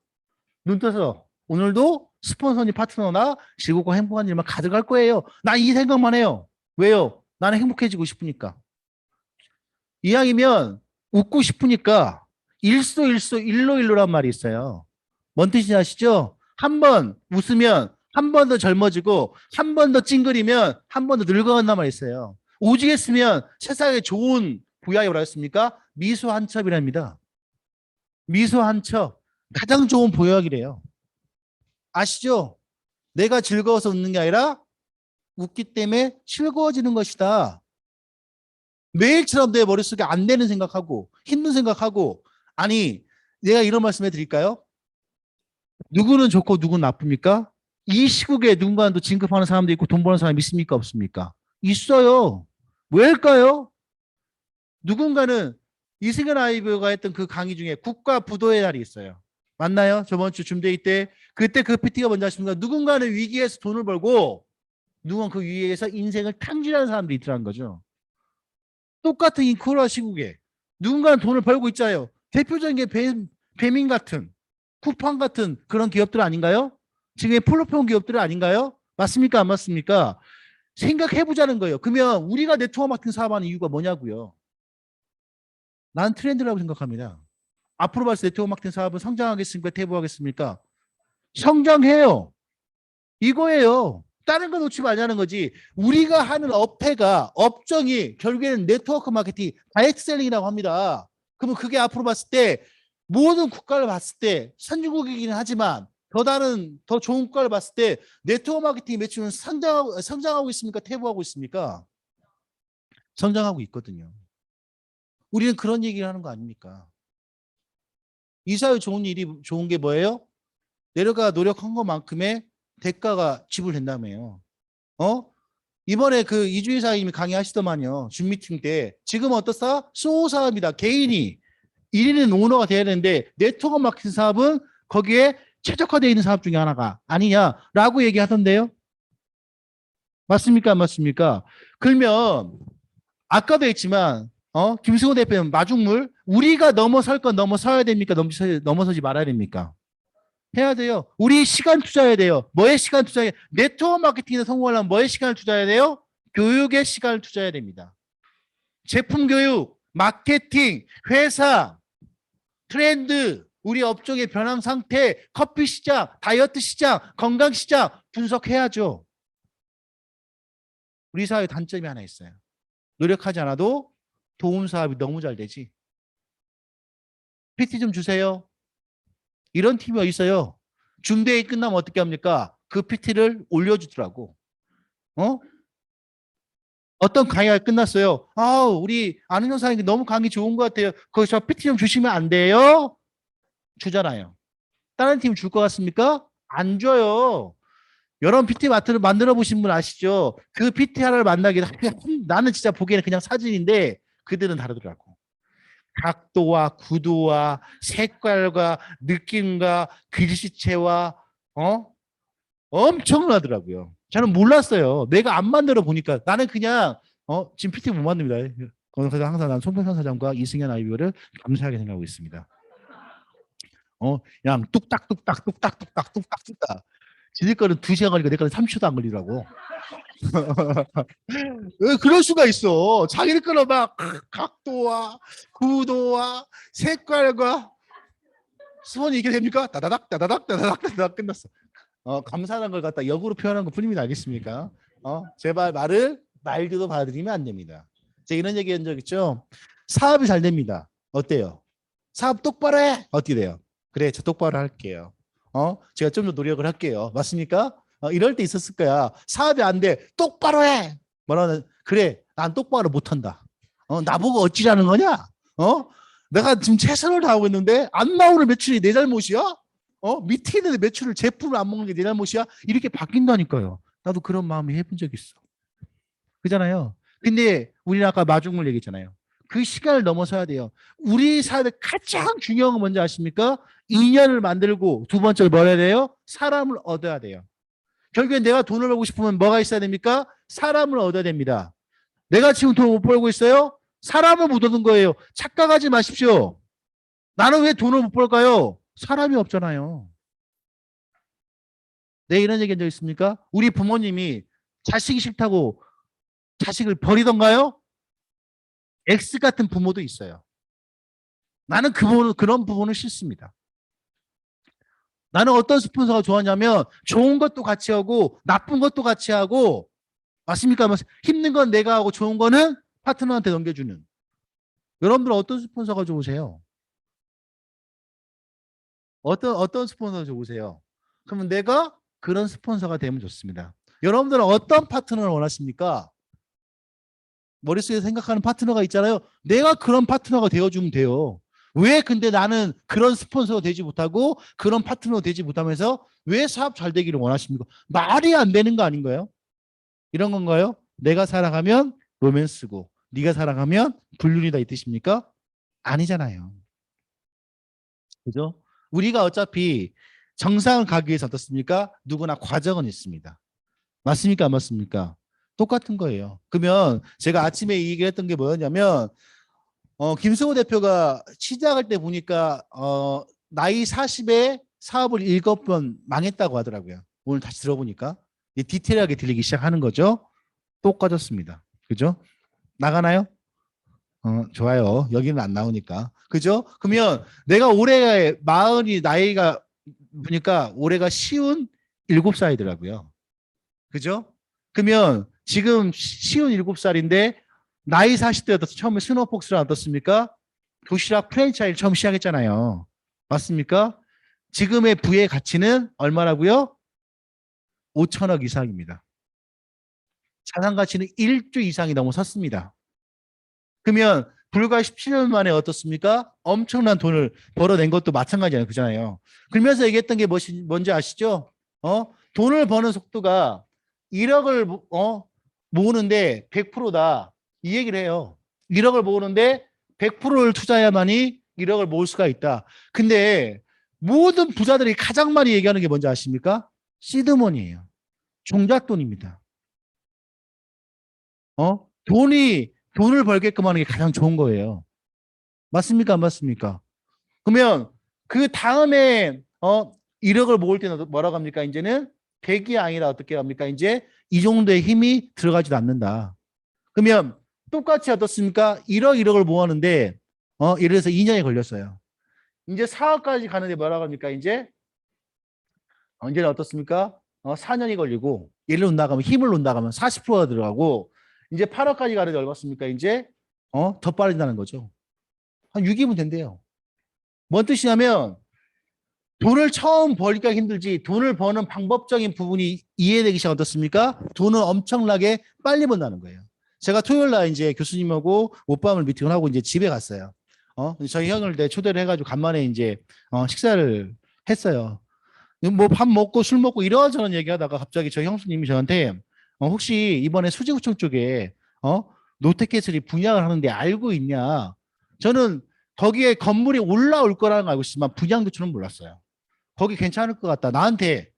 눈 떠서 오늘도 스폰서니 파트너나 즐겁고 행복한 일만 가득할 거예요. 난 이 생각만 해요. 왜요? 나는 행복해지고 싶으니까. 이왕이면 웃고 싶으니까 일로일로란 말이 있어요. 뭔 뜻인지 아시죠? 한 번 웃으면 한 번 더 젊어지고 한 번 더 찡그리면 한 번 더 늙어간단 말이 있어요. 오죽했으면 세상에 좋은 부여하기 뭐라 했습니까? 미소 한 첩이랍니다. 미소 한 첩. 가장 좋은 보여하기래요. 아시죠? 내가 즐거워서 웃는 게 아니라 웃기 때문에 즐거워지는 것이다. 매일처럼 내 머릿속에 안 되는 생각하고 힘든 생각하고 아니 내가 이런 말씀해 드릴까요? 누구는 좋고 누구는 나쁩니까? 이 시국에 누군가는 또 진급하는 사람도 있고 돈 버는 사람이 있습니까? 없습니까? 있어요. 왜일까요? 누군가는 이승현 아이브가 했던 그 강의 중에 국가 부도의 날이 있어요. 맞나요? 저번 주 줌데이 때 그때 그 PT가 뭔지 아십니까? 누군가는 위기에서 돈을 벌고 누군가 그 위기에서 인생을 탕진하는 사람들이 있더라는 거죠. 똑같은 이 코로나 시국에 누군가는 돈을 벌고 있잖아요. 대표적인 게 배민 같은 쿠팡 같은 그런 기업들 아닌가요? 지금의 플랫폼 기업들 아닌가요? 맞습니까? 안 맞습니까? 생각해보자는 거예요. 그러면 우리가 네트워크 마케팅 사업하는 이유가 뭐냐고요. 난 트렌드라고 생각합니다. 앞으로 봤을 때 네트워크 마케팅 사업은 성장하겠습니까? 퇴보하겠습니까? 성장해요. 이거예요. 다른 거 놓지 말자는 거지. 우리가 하는 업종이 결국에는 네트워크 마케팅, 다이렉트 셀링이라고 합니다. 그러면 그게 앞으로 봤을 때 모든 국가를 봤을 때 선진국이긴 하지만 더 좋은 국가를 봤을 때 네트워크 마케팅 매출은 성장하고 있습니까? 퇴보하고 있습니까? 성장하고 있거든요. 우리는 그런 얘기를 하는 거 아닙니까? 이 사회 좋은 게 뭐예요? 내가 노력한 것만큼의 대가가 지불된다며요. 이번에 그 이주희 사장님이 강의하시더만요. 줌 미팅 때. 지금 어떻다? 소호 사업이다. 개인이 1인은 오너가 돼야 되는데 네트워크 마케팅 사업은 거기에 최적화되어 있는 사업 중에 하나가 아니냐라고 얘기하던데요. 맞습니까? 안 맞습니까? 그러면 아까도 했지만 김승호 대표는 마중물 우리가 넘어설 건 넘어서야 됩니까? 넘어서지 말아야 됩니까? 해야 돼요. 우리 시간 투자해야 돼요. 뭐에 시간 투자해야 돼요? 네트워크 마케팅에 성공하려면 뭐에 시간을 투자해야 돼요? 교육에 시간을 투자해야 됩니다. 제품 교육, 마케팅, 회사, 트렌드, 우리 업종의 변화 상태, 커피 시장, 다이어트 시장, 건강 시장 분석해야죠. 우리 사회 단점이 하나 있어요. 노력하지 않아도 도움 사업이 너무 잘 되지. PT 좀 주세요. 이런 팀이 있어요. 줌데이 끝나면 어떻게 합니까? 그 PT를 올려주더라고. 어떤 강의가 끝났어요. 우리 아는 형사님 너무 강의 좋은 것 같아요. 거기서 PT 좀 주시면 안 돼요? 주잖아요. 다른 팀 줄 것 같습니까? 안 줘요. 여러 PT 만들어 보신 분 아시죠? 그 PT 하나를 만나기 나는 진짜 보기에는 그냥 사진인데 그들은 다르더라고. 각도와 구도와 색깔과 느낌과 글씨체와 엄청나더라고요. 저는 몰랐어요. 내가 안 만들어 보니까 나는 그냥 지금 PT 못 만듭니다. 그래서 항상 난 송평선 사장과 이승현 아이비오를 감사하게 생각하고 있습니다. 그냥 뚝딱. 지들 거는 2시간 걸리고 내 거는 30초도 안 걸리더라고. 왜 그럴 수가 있어. 자기들 거는 막 각도와 구도와 색깔과 수원이 이게 됩니까? 따다닥 끝났어. 감사하는 걸 갖다 역으로 표현한 것 뿐입니다. 알겠습니까? 제발 말도 받아들이면 안 됩니다. 제가 이런 얘기 한 적 있죠? 사업이 잘 됩니다. 어때요? 사업 똑바로 해. 어떻게 돼요? 그래, 저 똑바로 할게요. 제가 좀 더 노력을 할게요. 맞습니까? 이럴 때 있었을 거야. 사업이 안 돼. 똑바로 해. 뭐라는 그래, 난 똑바로 못한다. 나보고 어찌라는 거냐? 내가 지금 최선을 다하고 있는데 안 나오는 매출이 내 잘못이야? 밑에 있는데 매출을 제품을 안 먹는 게 내 잘못이야? 이렇게 바뀐다니까요. 나도 그런 마음이 해본 적 있어. 그잖아요. 근데 우리는 아까 마중물 얘기했잖아요. 그 시간을 넘어서야 돼요. 우리 사회 가장 중요한 건 뭔지 아십니까? 인연을 만들고 두 번째로 뭘 해야 돼요? 사람을 얻어야 돼요. 결국엔 내가 돈을 벌고 싶으면 뭐가 있어야 됩니까? 사람을 얻어야 됩니다. 내가 지금 돈 못 벌고 있어요? 사람을 못 얻은 거예요. 착각하지 마십시오. 나는 왜 돈을 못 벌까요? 사람이 없잖아요. 네, 이런 얘기 한 적 있습니까? 우리 부모님이 자식이 싫다고 자식을 버리던가요? X 같은 부모도 있어요. 나는 그런 부모는 싫습니다. 나는 어떤 스폰서가 좋았냐면 좋은 것도 같이 하고 나쁜 것도 같이 하고 맞습니까? 힘든 건 내가 하고 좋은 거는 파트너한테 넘겨주는 여러분들은 어떤 스폰서가 좋으세요? 어떤 스폰서가 좋으세요? 그러면 내가 그런 스폰서가 되면 좋습니다. 여러분들은 어떤 파트너를 원하십니까? 머릿속에 생각하는 파트너가 있잖아요. 내가 그런 파트너가 되어주면 돼요. 왜 근데 나는 그런 스폰서가 되지 못하고 그런 파트너가 되지 못하면서 왜 사업 잘 되기를 원하십니까? 말이 안 되는 거 아닌가요? 이런 건가요? 내가 사랑하면 로맨스고 네가 사랑하면 불륜이다 이 뜻입니까? 아니잖아요. 그죠? 우리가 어차피 정상을 가기 위해서 어떻습니까? 누구나 과정은 있습니다. 맞습니까? 안 맞습니까? 똑같은 거예요. 그러면 제가 아침에 이 얘기를 했던 게 뭐였냐면 김승호 대표가 시작할 때 보니까 나이 40에 사업을 7번 망했다고 하더라고요. 오늘 다시 들어보니까 디테일하게 들리기 시작하는 거죠. 똑같았습니다. 그죠? 나가나요? 좋아요. 여기는 안 나오니까. 그죠? 그러면 내가 올해 마흔이 나이가 보니까 올해가 쉬운 7살이더라고요. 그죠? 그러면 지금 쉬운 7살인데 나이 40대 어떻 처음에 스노폭스를 어떻습니까? 도시락 프랜차이즈 처음 시작했잖아요. 맞습니까? 지금의 부의 가치는 얼마라고요? 5천억 이상입니다. 자산 가치는 1조 이상이 넘어섰습니다. 그러면 불과 17년 만에 어떻습니까? 엄청난 돈을 벌어낸 것도 마찬가지잖아요. 그잖아요. 그러면서 얘기했던 게 뭔지 아시죠? 돈을 버는 속도가 1억을 모으는데 100%다. 이 얘기를 해요. 1억을 모으는데 100%를 투자해야만이 1억을 모을 수가 있다. 근데 모든 부자들이 가장 많이 얘기하는 게 뭔지 아십니까? 시드머니예요. 종잣돈입니다. 돈을 벌게끔 하는 게 가장 좋은 거예요. 맞습니까? 안 맞습니까? 그러면 그 다음에 1억을 모을 때는 뭐라고 합니까? 이제는 100이 아니라 어떻게 합니까? 이제 이 정도의 힘이 들어가지도 않는다. 그러면 똑같이 어떻습니까? 1억을 모았는데 예를 들어서 2년이 걸렸어요. 이제 4억까지 가는데 뭐라고 합니까? 이제는 어떻습니까? 4년이 걸리고 예를 놓는다면 힘을 놓는다면 40%가 들어가고 이제 8억까지 가는데 얼마습니까? 이제 더 빠진다는 거죠. 한 6이면 된대요. 뭔 뜻이냐면 돈을 처음 벌기가 힘들지 돈을 버는 방법적인 부분이 이해되기 시작 어떻습니까? 돈을 엄청나게 빨리 번다는 거예요. 제가 토요일 날 이제 교수님하고 오빠들 미팅을 하고 이제 집에 갔어요. 저희 형을 내 초대를 해가지고 간만에 이제 식사를 했어요. 뭐 밥 먹고 술 먹고 이런저런 얘기하다가 갑자기 저희 형수님이 저한테 혹시 이번에 수지구청 쪽에 어 노태캐슬이 분양을 하는데 알고 있냐? 저는 거기에 건물이 올라올 거라는 걸 알고 있지만 분양 대출은 몰랐어요. 거기 괜찮을 것 같다. 나한테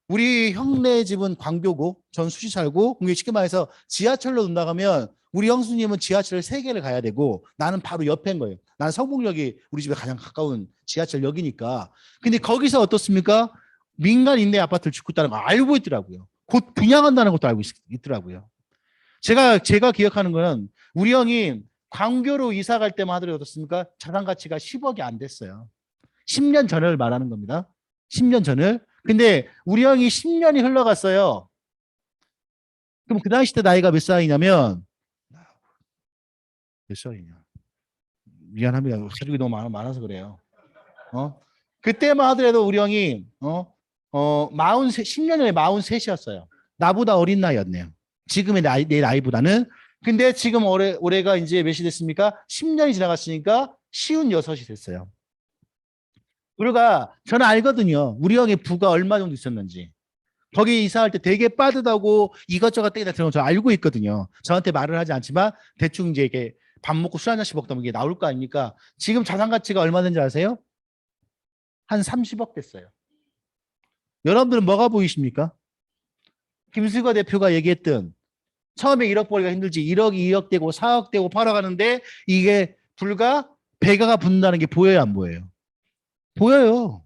우리 형네 집은 광교고 전 수시 살고 그게 쉽게 말해서 지하철로 나가면 우리 형수님은 지하철 3개를 가야 되고 나는 바로 옆인 거예요. 나는 성북역이 우리 집에 가장 가까운 지하철역이니까. 근데 거기서 어떻습니까? 민간 임대 아파트를 짓고 있다는 걸 알고 있더라고요. 곧 분양한다는 것도 알고 있더라고요. 제가 기억하는 거는 우리 형이 광교로 이사 갈 때만 하더라도 어떻습니까? 자산 가치가 10억이 안 됐어요. 10년 전을 말하는 겁니다. 10년 전을. 근데 우리 형이 10년이 흘러갔어요. 그럼 그 당시 때 나이가 몇 살이냐면 몇 살이냐? 미안합니다. 가족이 너무 많아서 그래요. 그때만 하더라도 우리 형이 43, 10년 전에 43이었어요. 나보다 어린 나이였네요. 지금의 내 나이보다는. 근데 지금 올해가 이제 몇이 됐습니까? 10년이 지나갔으니까 56이 됐어요. 우리가 저는 알거든요. 우리 형의 부가 얼마 정도 있었는지. 거기 이사할 때 되게 빠듯하고 이것저것 떼다 들어온 저 알고 있거든요. 저한테 말을 하지 않지만 대충 이제 이게 밥 먹고 술 한 잔씩 먹다 보면 이게 나올 거 아닙니까? 지금 자산 가치가 얼마 된지 아세요? 한 30억 됐어요. 여러분들은 뭐가 보이십니까? 김수거 대표가 얘기했던 처음에 1억 벌기가 힘들지 1억, 2억 되고 4억 되고 8억 하는데 이게 불과 배가가 붙는다는 게 보여요, 안 보여요? 보여요.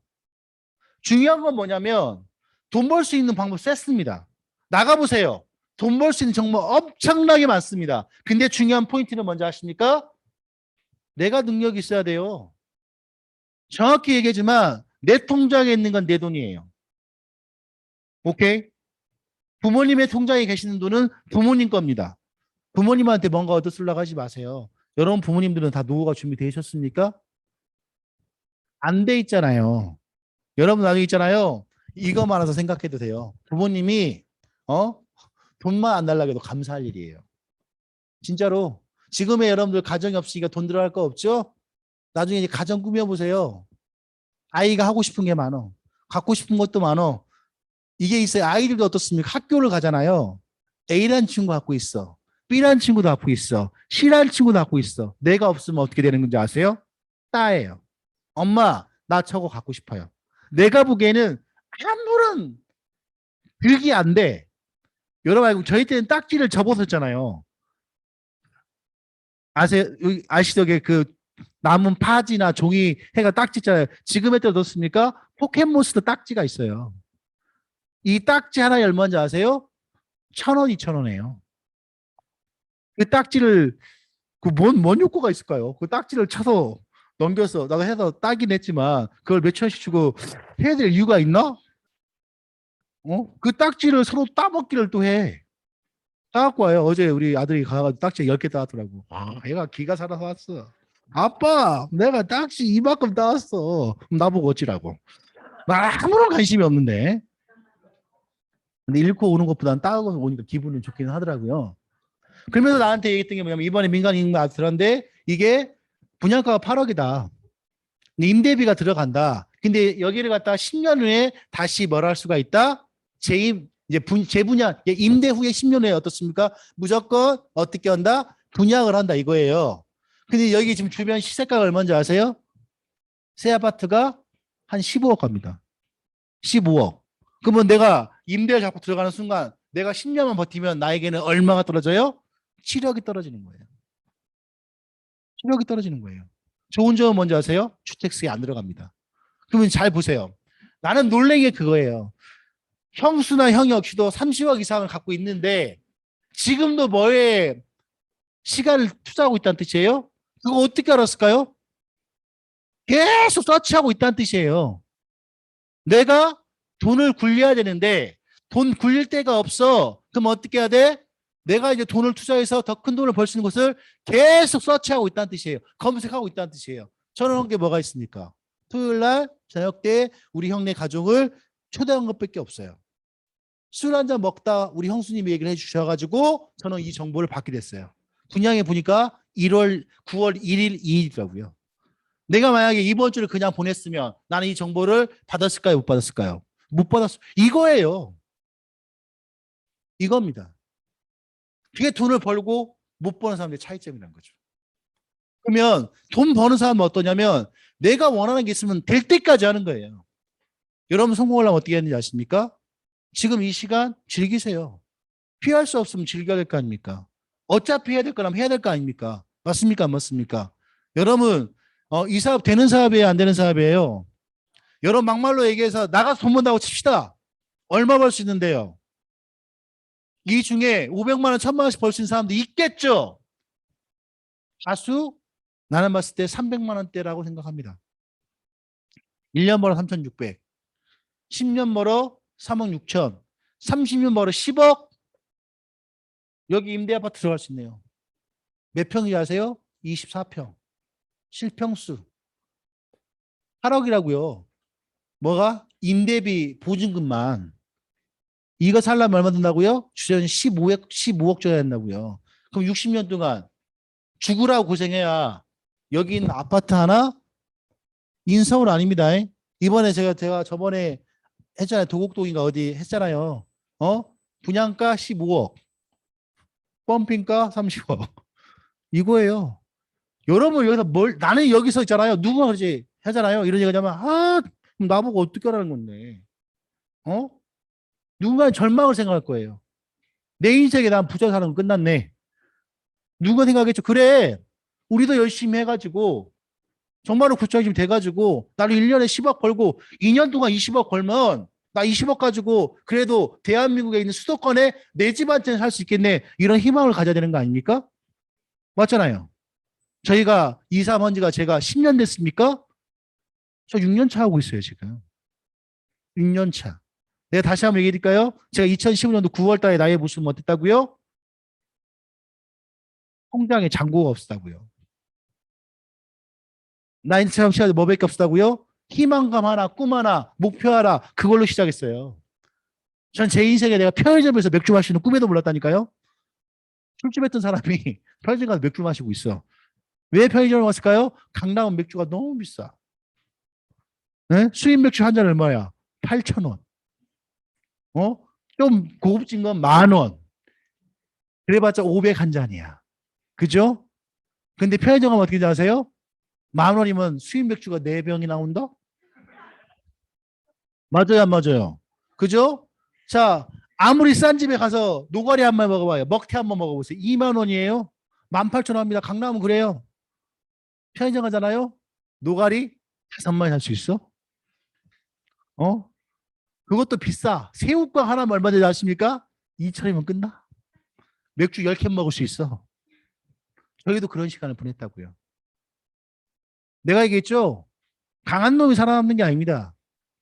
중요한 건 뭐냐면 돈 벌 수 있는 방법 셌습니다. 나가보세요. 돈 벌 수 있는 정보 엄청나게 많습니다. 근데 중요한 포인트는 뭔지 아십니까? 내가 능력이 있어야 돼요. 정확히 얘기하지만 내 통장에 있는 건 내 돈이에요. 오케이? 부모님의 통장에 계시는 돈은 부모님 겁니다. 부모님한테 뭔가 얻어 쓰려고 하지 마세요. 여러분 부모님들은 다 노후가 준비되셨습니까? 안 돼 있잖아요. 여러분 나중에 있잖아요. 이거만 알아서 생각해도 돼요. 부모님이 어 돈만 안 달라고 해도 감사할 일이에요. 진짜로. 지금의 여러분들 가정이 없으니까 돈 들어갈 거 없죠? 나중에 이제 가정 꾸며보세요. 아이가 하고 싶은 게 많어. 갖고 싶은 것도 많어. 이게 있어요. 아이들도 어떻습니까? 학교를 가잖아요. A라는 친구 갖고 있어. B라는 친구도 갖고 있어. C라는 친구도 갖고 있어. 내가 없으면 어떻게 되는 건지 아세요? 따예요. 엄마, 나 저거 갖고 싶어요. 내가 보기에는 아무런 득이 안 돼. 여러분 알고 저희 때는 딱지를 접었었잖아요. 아세요? 아시죠? 그 남은 파지나 종이 해가 딱지 있잖아요. 지금에 때 어떻습니까? 포켓몬스터 딱지가 있어요. 이 딱지 하나에 얼마인지 아세요? 1,000원, 2,000원이에요. 그 딱지를 뭔 효과가 있을까요? 그 딱지를 쳐서 넘겨서 나가 해서 따긴 했지만 그걸 몇천 원씩 주고 해야 될 이유가 있나? 그 딱지를 서로 따먹기를 또 해. 따갖고 와요. 어제 우리 아들이 가가지고 딱지 10개 따왔더라고. 아, 얘가 기가 살아서 왔어. 아빠, 내가 딱지 이만큼 따왔어. 그럼 나보고 어찌라고. 나 아무런 관심이 없는데. 근데 잃고 오는 것보다는 따고 오니까 기분은 좋긴 하더라고요. 그러면서 나한테 얘기했던 게 뭐냐면 이번에 민간임금 들었는데 이게 분양가가 8억이다. 임대비가 들어간다. 근데 여기를 갖다 10년 후에 다시 뭘 할 수가 있다? 이제 재분양, 임대 후에 10년 후에 어떻습니까? 무조건 어떻게 한다? 분양을 한다 이거예요. 근데 여기 지금 주변 시세가가 얼마인지 아세요? 새 아파트가 한 15억 갑니다. 15억. 그러면 내가 임대를 잡고 들어가는 순간 내가 10년만 버티면 나에게는 얼마가 떨어져요? 7억이 떨어지는 거예요. 7억이 떨어지는 거예요. 좋은 점은 뭔지 아세요? 주택수에 안 들어갑니다. 그러면 잘 보세요. 나는 놀란 게 그거예요. 형수나 형이 없이도 30억 이상을 갖고 있는데 지금도 뭐에 시간을 투자하고 있다는 뜻이에요? 그거 어떻게 알았을까요? 계속 서치하고 있다는 뜻이에요. 내가 돈을 굴려야 되는데 돈 굴릴 데가 없어. 그럼 어떻게 해야 돼? 내가 이제 돈을 투자해서 더 큰 돈을 벌 수 있는 곳을 계속 서치하고 있다는 뜻이에요. 검색하고 있다는 뜻이에요. 저는 한 게 뭐가 있습니까? 토요일 날 저녁 때 우리 형네 가족을 초대한 것밖에 없어요. 술 한잔 먹다 우리 형수님이 얘기를 해주셔가지고 저는 이 정보를 받게 됐어요. 분양해 보니까 9월 1일, 2일이더라고요. 내가 만약에 이번 주를 그냥 보냈으면 나는 이 정보를 받았을까요? 못 받았을까요? 못 받았어. 이거예요. 이겁니다. 그게 돈을 벌고 못 버는 사람들의 차이점이라는 거죠. 그러면 돈 버는 사람은 어떠냐면 내가 원하는 게 있으면 될 때까지 하는 거예요. 여러분 성공하려면 어떻게 했는지 아십니까? 지금 이 시간 즐기세요. 피할 수 없으면 즐겨야 될 거 아닙니까? 어차피 해야 될 거라면 해야 될 거 아닙니까? 맞습니까? 안 맞습니까? 여러분 이 사업 되는 사업이에요? 안 되는 사업이에요? 여러분 막말로 얘기해서 나가서 돈 번다고 칩시다. 얼마 벌 수 있는데요? 이 중에 500만 원, 1000만 원씩 벌 수 있는 사람도 있겠죠? 다수? 나는 봤을 때 300만 원대라고 생각합니다. 1년 벌어 3,600. 10년 벌어 3억 6천. 30년 벌어 10억. 여기 임대 아파트 들어갈 수 있네요. 몇 평인지 아세요? 24평. 실평수. 8억이라고요. 뭐가? 임대비 보증금만. 이거 살려면 얼마 든다고요? 주전 15억 줘야 된다고요. 그럼 60년 동안 죽으라고 고생해야 여기 있는 아파트 하나 인서울 아닙니다. 이번에 제가 저번에 했잖아요. 도곡동인가 어디 했잖아요. 분양가 15억. 펌핑가 30억. 이거예요. 여러분 여기서 나는 여기서 있잖아요. 누가 그러지 하잖아요. 이런 얘기 하자면 그럼 나보고 어떻게 하라는 건데. 누군가는 절망을 생각할 거예요. 내 인생에 난 부자 사는 건 끝났네. 누가 생각하겠죠. 그래. 우리도 열심히 해가지고 정말로 구청이 돼가지고 나는 1년에 10억 벌고 2년 동안 20억 벌면 나 20억 가지고 그래도 대한민국에 있는 수도권에 내 집 한 채 살 수 있겠네. 이런 희망을 가져야 되는 거 아닙니까? 맞잖아요. 저희가 이사한 지가 제가 10년 됐습니까? 저 6년 차 하고 있어요, 지금. 6년 차. 내가 다시 한번 얘기해 드릴까요? 제가 2015년도 9월 달에 나이에 무슨 못했다고요? 통장에 잔고가 없었다고요. 나 인처럼 시간에 뭐밖에 없다고요? 희망감 하나, 꿈 하나, 목표 하나, 그걸로 시작했어요. 전 제 인생에 내가 편의점에서 맥주 마시는 꿈에도 몰랐다니까요. 술집했던 사람이 편의점 가서 맥주 마시고 있어. 왜 편의점을 갔을까요? 강남은 맥주가 너무 비싸. 네? 수입 맥주 한 잔 얼마야? 8,000원. 좀 고급진 건 10,000원. 그래봤자 500 한 잔이야. 그죠? 근데 편의점 가면 어떻게 아세요? 10,000원이면 수입 맥주가 4병이 나온다? 맞아요, 안 맞아요? 그죠? 자, 아무리 싼 집에 가서 노가리 한 번 먹어봐요. 먹태 한 번 먹어보세요. 2만 원이에요. 18,000원입니다. 강남은 그래요. 편의점 가잖아요. 노가리 5마리 살 수 있어? 그것도 비싸. 새우깡 하나면 얼마인지 아십니까? 2,000원이면 끝나. 맥주 10캔 먹을 수 있어. 저희도 그런 시간을 보냈다고요. 내가 얘기했죠? 강한 놈이 살아남는 게 아닙니다.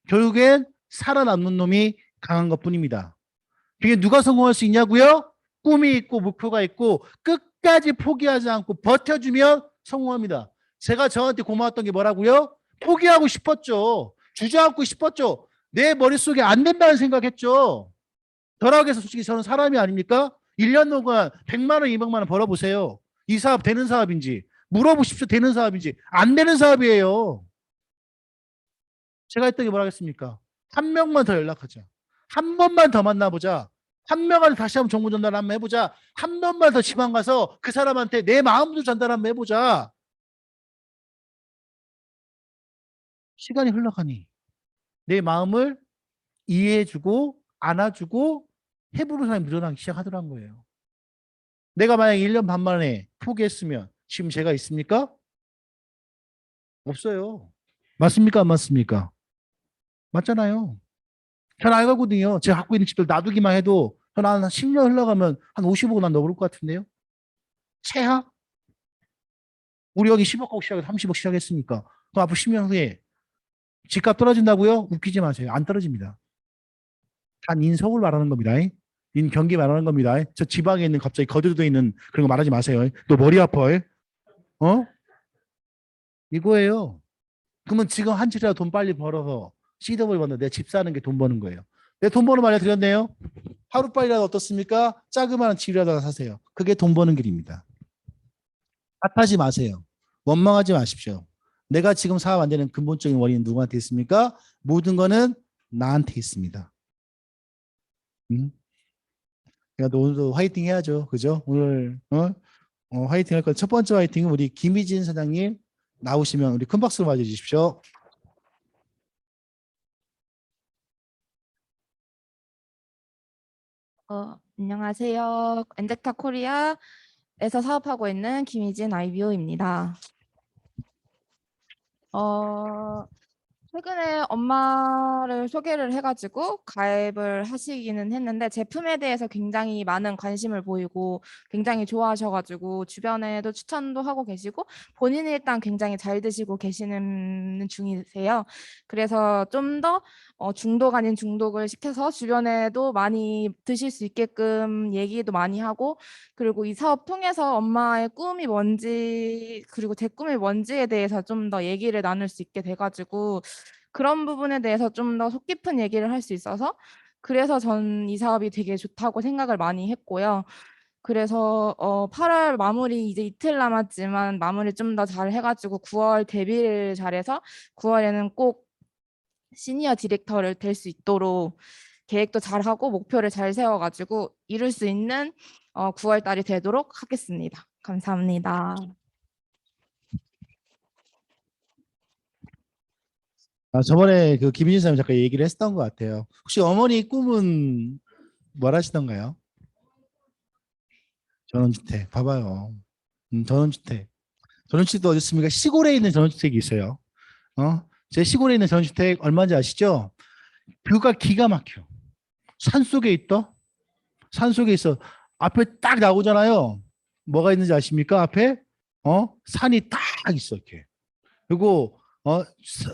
결국엔 살아남는 놈이 강한 것뿐입니다. 그게 누가 성공할 수 있냐고요? 꿈이 있고 목표가 있고 끝까지 포기하지 않고 버텨주면 성공합니다. 제가 저한테 고마웠던 게 뭐라고요? 포기하고 싶었죠. 주저앉고 싶었죠. 내 머릿속에 안 된다는 생각했죠. 덜하게서 솔직히 저는 사람이 아닙니까? 1년 동안 100만 원, 200만 원 벌어보세요. 이 사업 되는 사업인지 물어보십시오. 되는 사업인지 안 되는 사업이에요. 제가 했던 게 뭐라겠습니까? 한 명만 더 연락하자. 한 번만 더 만나보자. 한 명한테 다시 한번 정보 전달 한번 해보자. 한 번만 더 지방 가서 그 사람한테 내 마음도 전달 한번 해보자. 시간이 흘러가니 내 마음을 이해해주고 안아주고 해보는 사람이 늘어나기 시작하더란 거예요. 내가 만약 1년 반 만에 포기했으면 지금 제가 있습니까? 없어요. 맞습니까? 안 맞습니까? 맞잖아요. 전 알거든요. 제가 갖고 있는 집들 놔두기만 해도 한 10년 흘러가면 한 50억 난 넘을 것 같은데요. 최하? 우리 여기 10억 갖고 시작해서 30억 시작했으니까 그럼 앞으로 10년 후에 집값 떨어진다고요? 웃기지 마세요. 안 떨어집니다. 단 인서울 말하는 겁니다. 인 경기 말하는 겁니다. 저 지방에 있는 갑자기 거제도에 있는 그런 거 말하지 마세요. 또 머리 아파. 이거예요. 그러면 지금 한 집이라도 돈 빨리 벌어서 CW 받는 내 집 사는 게 돈 버는 거예요. 내 돈 버는 말 알려드렸네요. 하루빨리라도 어떻습니까? 자그마한 집이라도 하나 사세요. 그게 돈 버는 길입니다. 탓하지 마세요. 원망하지 마십시오. 내가 지금 사업 안 되는 근본적인 원인은 누구한테 있습니까? 모든 거는 나한테 있습니다. 그러니까 오늘도 화이팅 해야죠. 그죠? 오늘 화이팅 할 거. 첫 번째 화이팅은 우리 김희진 사장님 나오시면 우리 큰 박수로 맞아 주십시오. 안녕하세요. 엔젝타 코리아에서 사업하고 있는 김희진 IBO입니다. 최근에 엄마를 소개를 해가지고 가입을 하시기는 했는데 제품에 대해서 굉장히 많은 관심을 보이고 굉장히 좋아하셔가지고 주변에도 추천도 하고 계시고 본인이 일단 굉장히 잘 드시고 계시는 중이세요. 그래서 좀 더 중독 아닌 중독을 시켜서 주변에도 많이 드실 수 있게끔 얘기도 많이 하고 그리고 이 사업 통해서 엄마의 꿈이 뭔지 그리고 제 꿈이 뭔지에 대해서 좀 더 얘기를 나눌 수 있게 돼가지고 그런 부분에 대해서 좀 더 속 깊은 얘기를 할 수 있어서 그래서 전 이 사업이 되게 좋다고 생각을 많이 했고요. 그래서 8월 마무리 이제 이틀 남았지만 마무리 좀 더 잘 해가지고 9월 데뷔를 잘해서 9월에는 꼭 시니어 디렉터를 될 수 있도록 계획도 잘하고 목표를 잘 세워가지고 이룰 수 있는 9월 달이 되도록 하겠습니다. 감사합니다. 저번에 그 김희진 사장님 잠깐 얘기를 했던 것 같아요. 혹시 어머니 꿈은 뭘 하시던가요? 전원주택. 봐봐요. 전원주택. 전원주택도 어디 있습니까? 시골에 있는 전원주택이 있어요. 제 시골에 있는 전원주택 얼마인지 아시죠? 뷰가 기가 막혀. 산속에 있다? 산속에 있어. 앞에 딱 나오잖아요. 뭐가 있는지 아십니까? 앞에? 산이 딱 있어, 이렇게. 그리고,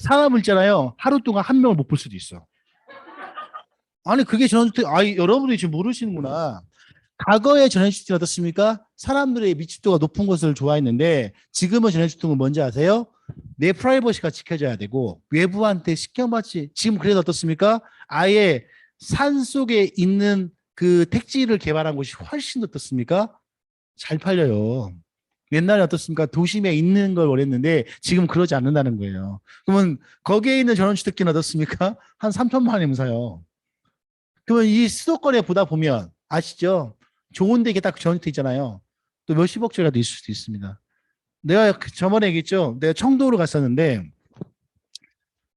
사람을 있잖아요. 하루 동안 한 명을 못 볼 수도 있어. 아니, 그게 전원주택, 여러분들이 지금 모르시는구나. 과거의 전해주택은 어떻습니까? 사람들의密집도가 높은 것을 좋아했는데 지금은 전해주택은 뭔지 아세요? 내 프라이버시가 지켜져야 되고 외부한테 시켜받지. 지금 그래도 어떻습니까? 아예 산 속에 있는 그 택지를 개발한 곳이 훨씬 어떻습니까? 잘 팔려요. 옛날에 어떻습니까? 도심에 있는 걸 원했는데 지금 그러지 않는다는 거예요. 그러면 거기에 있는 전원주택지는 어떻습니까? 한 3천만 원이면 사요. 그러면 이 수도권에 보다 보면 아시죠? 좋은 데 이게 딱 전원주택 있잖아요. 또 몇십억짜리라도 있을 수도 있습니다. 내가 저번에 얘기했죠. 내가 청도로 갔었는데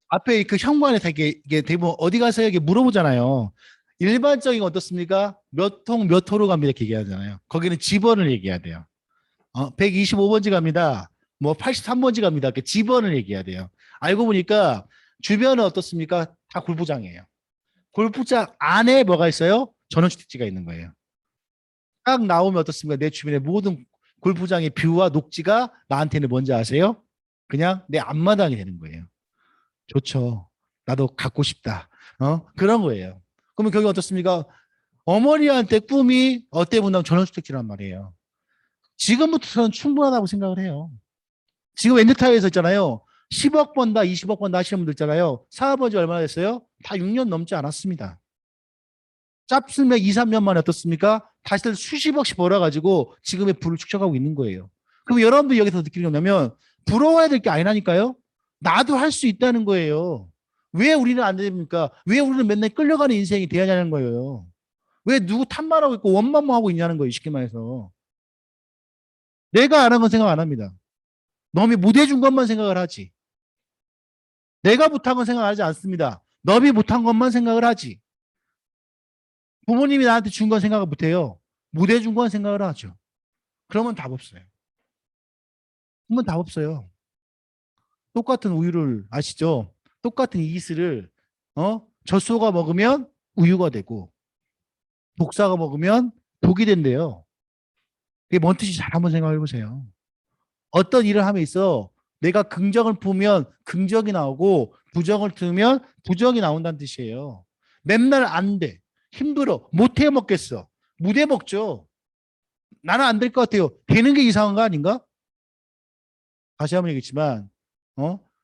앞에 그 현관에 다 이게 대부분 어디 가서 이렇게 물어보잖아요. 일반적인 거 어떻습니까? 몇 통 몇 호로 갑니다 이렇게 얘기하잖아요. 거기는 집원을 얘기해야 돼요. 125번지 갑니다. 뭐 83번지 갑니다. 이렇게 집원을 얘기해야 돼요. 알고 보니까 주변은 어떻습니까? 다 골프장이에요. 골프장 안에 뭐가 있어요? 전원주택지가 있는 거예요. 딱 나오면 어떻습니까? 내 주변의 모든 골프장의 뷰와 녹지가 나한테는 뭔지 아세요? 그냥 내 앞마당이 되는 거예요. 좋죠. 나도 갖고 싶다. 그런 거예요. 그러면 거기 어떻습니까? 어머니한테 꿈이 어때 본다면 전원주택지란 말이에요. 지금부터 저는 충분하다고 생각을 해요. 지금 엔드타워에서 있잖아요. 10억 번다, 20억 번다 하시는 분들 있잖아요. 사업한 지 얼마나 됐어요? 다 6년 넘지 않았습니다. 짭스면 2, 3년 만에 어떻습니까? 다시 수십억씩 벌어가지고 지금의 부를 축적하고 있는 거예요. 그럼 여러분들 여기서 느끼는 게 뭐냐면 부러워야 될 게 아니라니까요. 나도 할 수 있다는 거예요. 왜 우리는 안 됩니까? 왜 우리는 맨날 끌려가는 인생이 돼야냐는 거예요. 왜 누구 탓말하고 있고 원망하고 있냐는 거예요. 쉽게 말해서. 내가 안 한 건 생각 안 합니다. 넘이 못해준 것만 생각을 하지. 내가 못한 건 생각하지 않습니다. 너비 못한 것만 생각을 하지. 부모님이 나한테 준 건 생각을 못해요. 못해준 건 생각을 하죠. 그러면 답 없어요. 그러면 답 없어요. 똑같은 우유를 아시죠? 똑같은 이슬을 젖소가 먹으면 우유가 되고 독사가 먹으면 독이 된대요. 이게 뭔 뜻인지 잘 한번 생각해 보세요. 어떤 일을 함에 있어 내가 긍정을 품으면 긍정이 나오고 부정을 들으면 부정이 나온다는 뜻이에요. 맨날 안 돼. 힘들어. 못해 먹겠어. 못해 먹죠. 나는 안 될 것 같아요. 되는 게 이상한 거 아닌가? 다시 한번 얘기했지만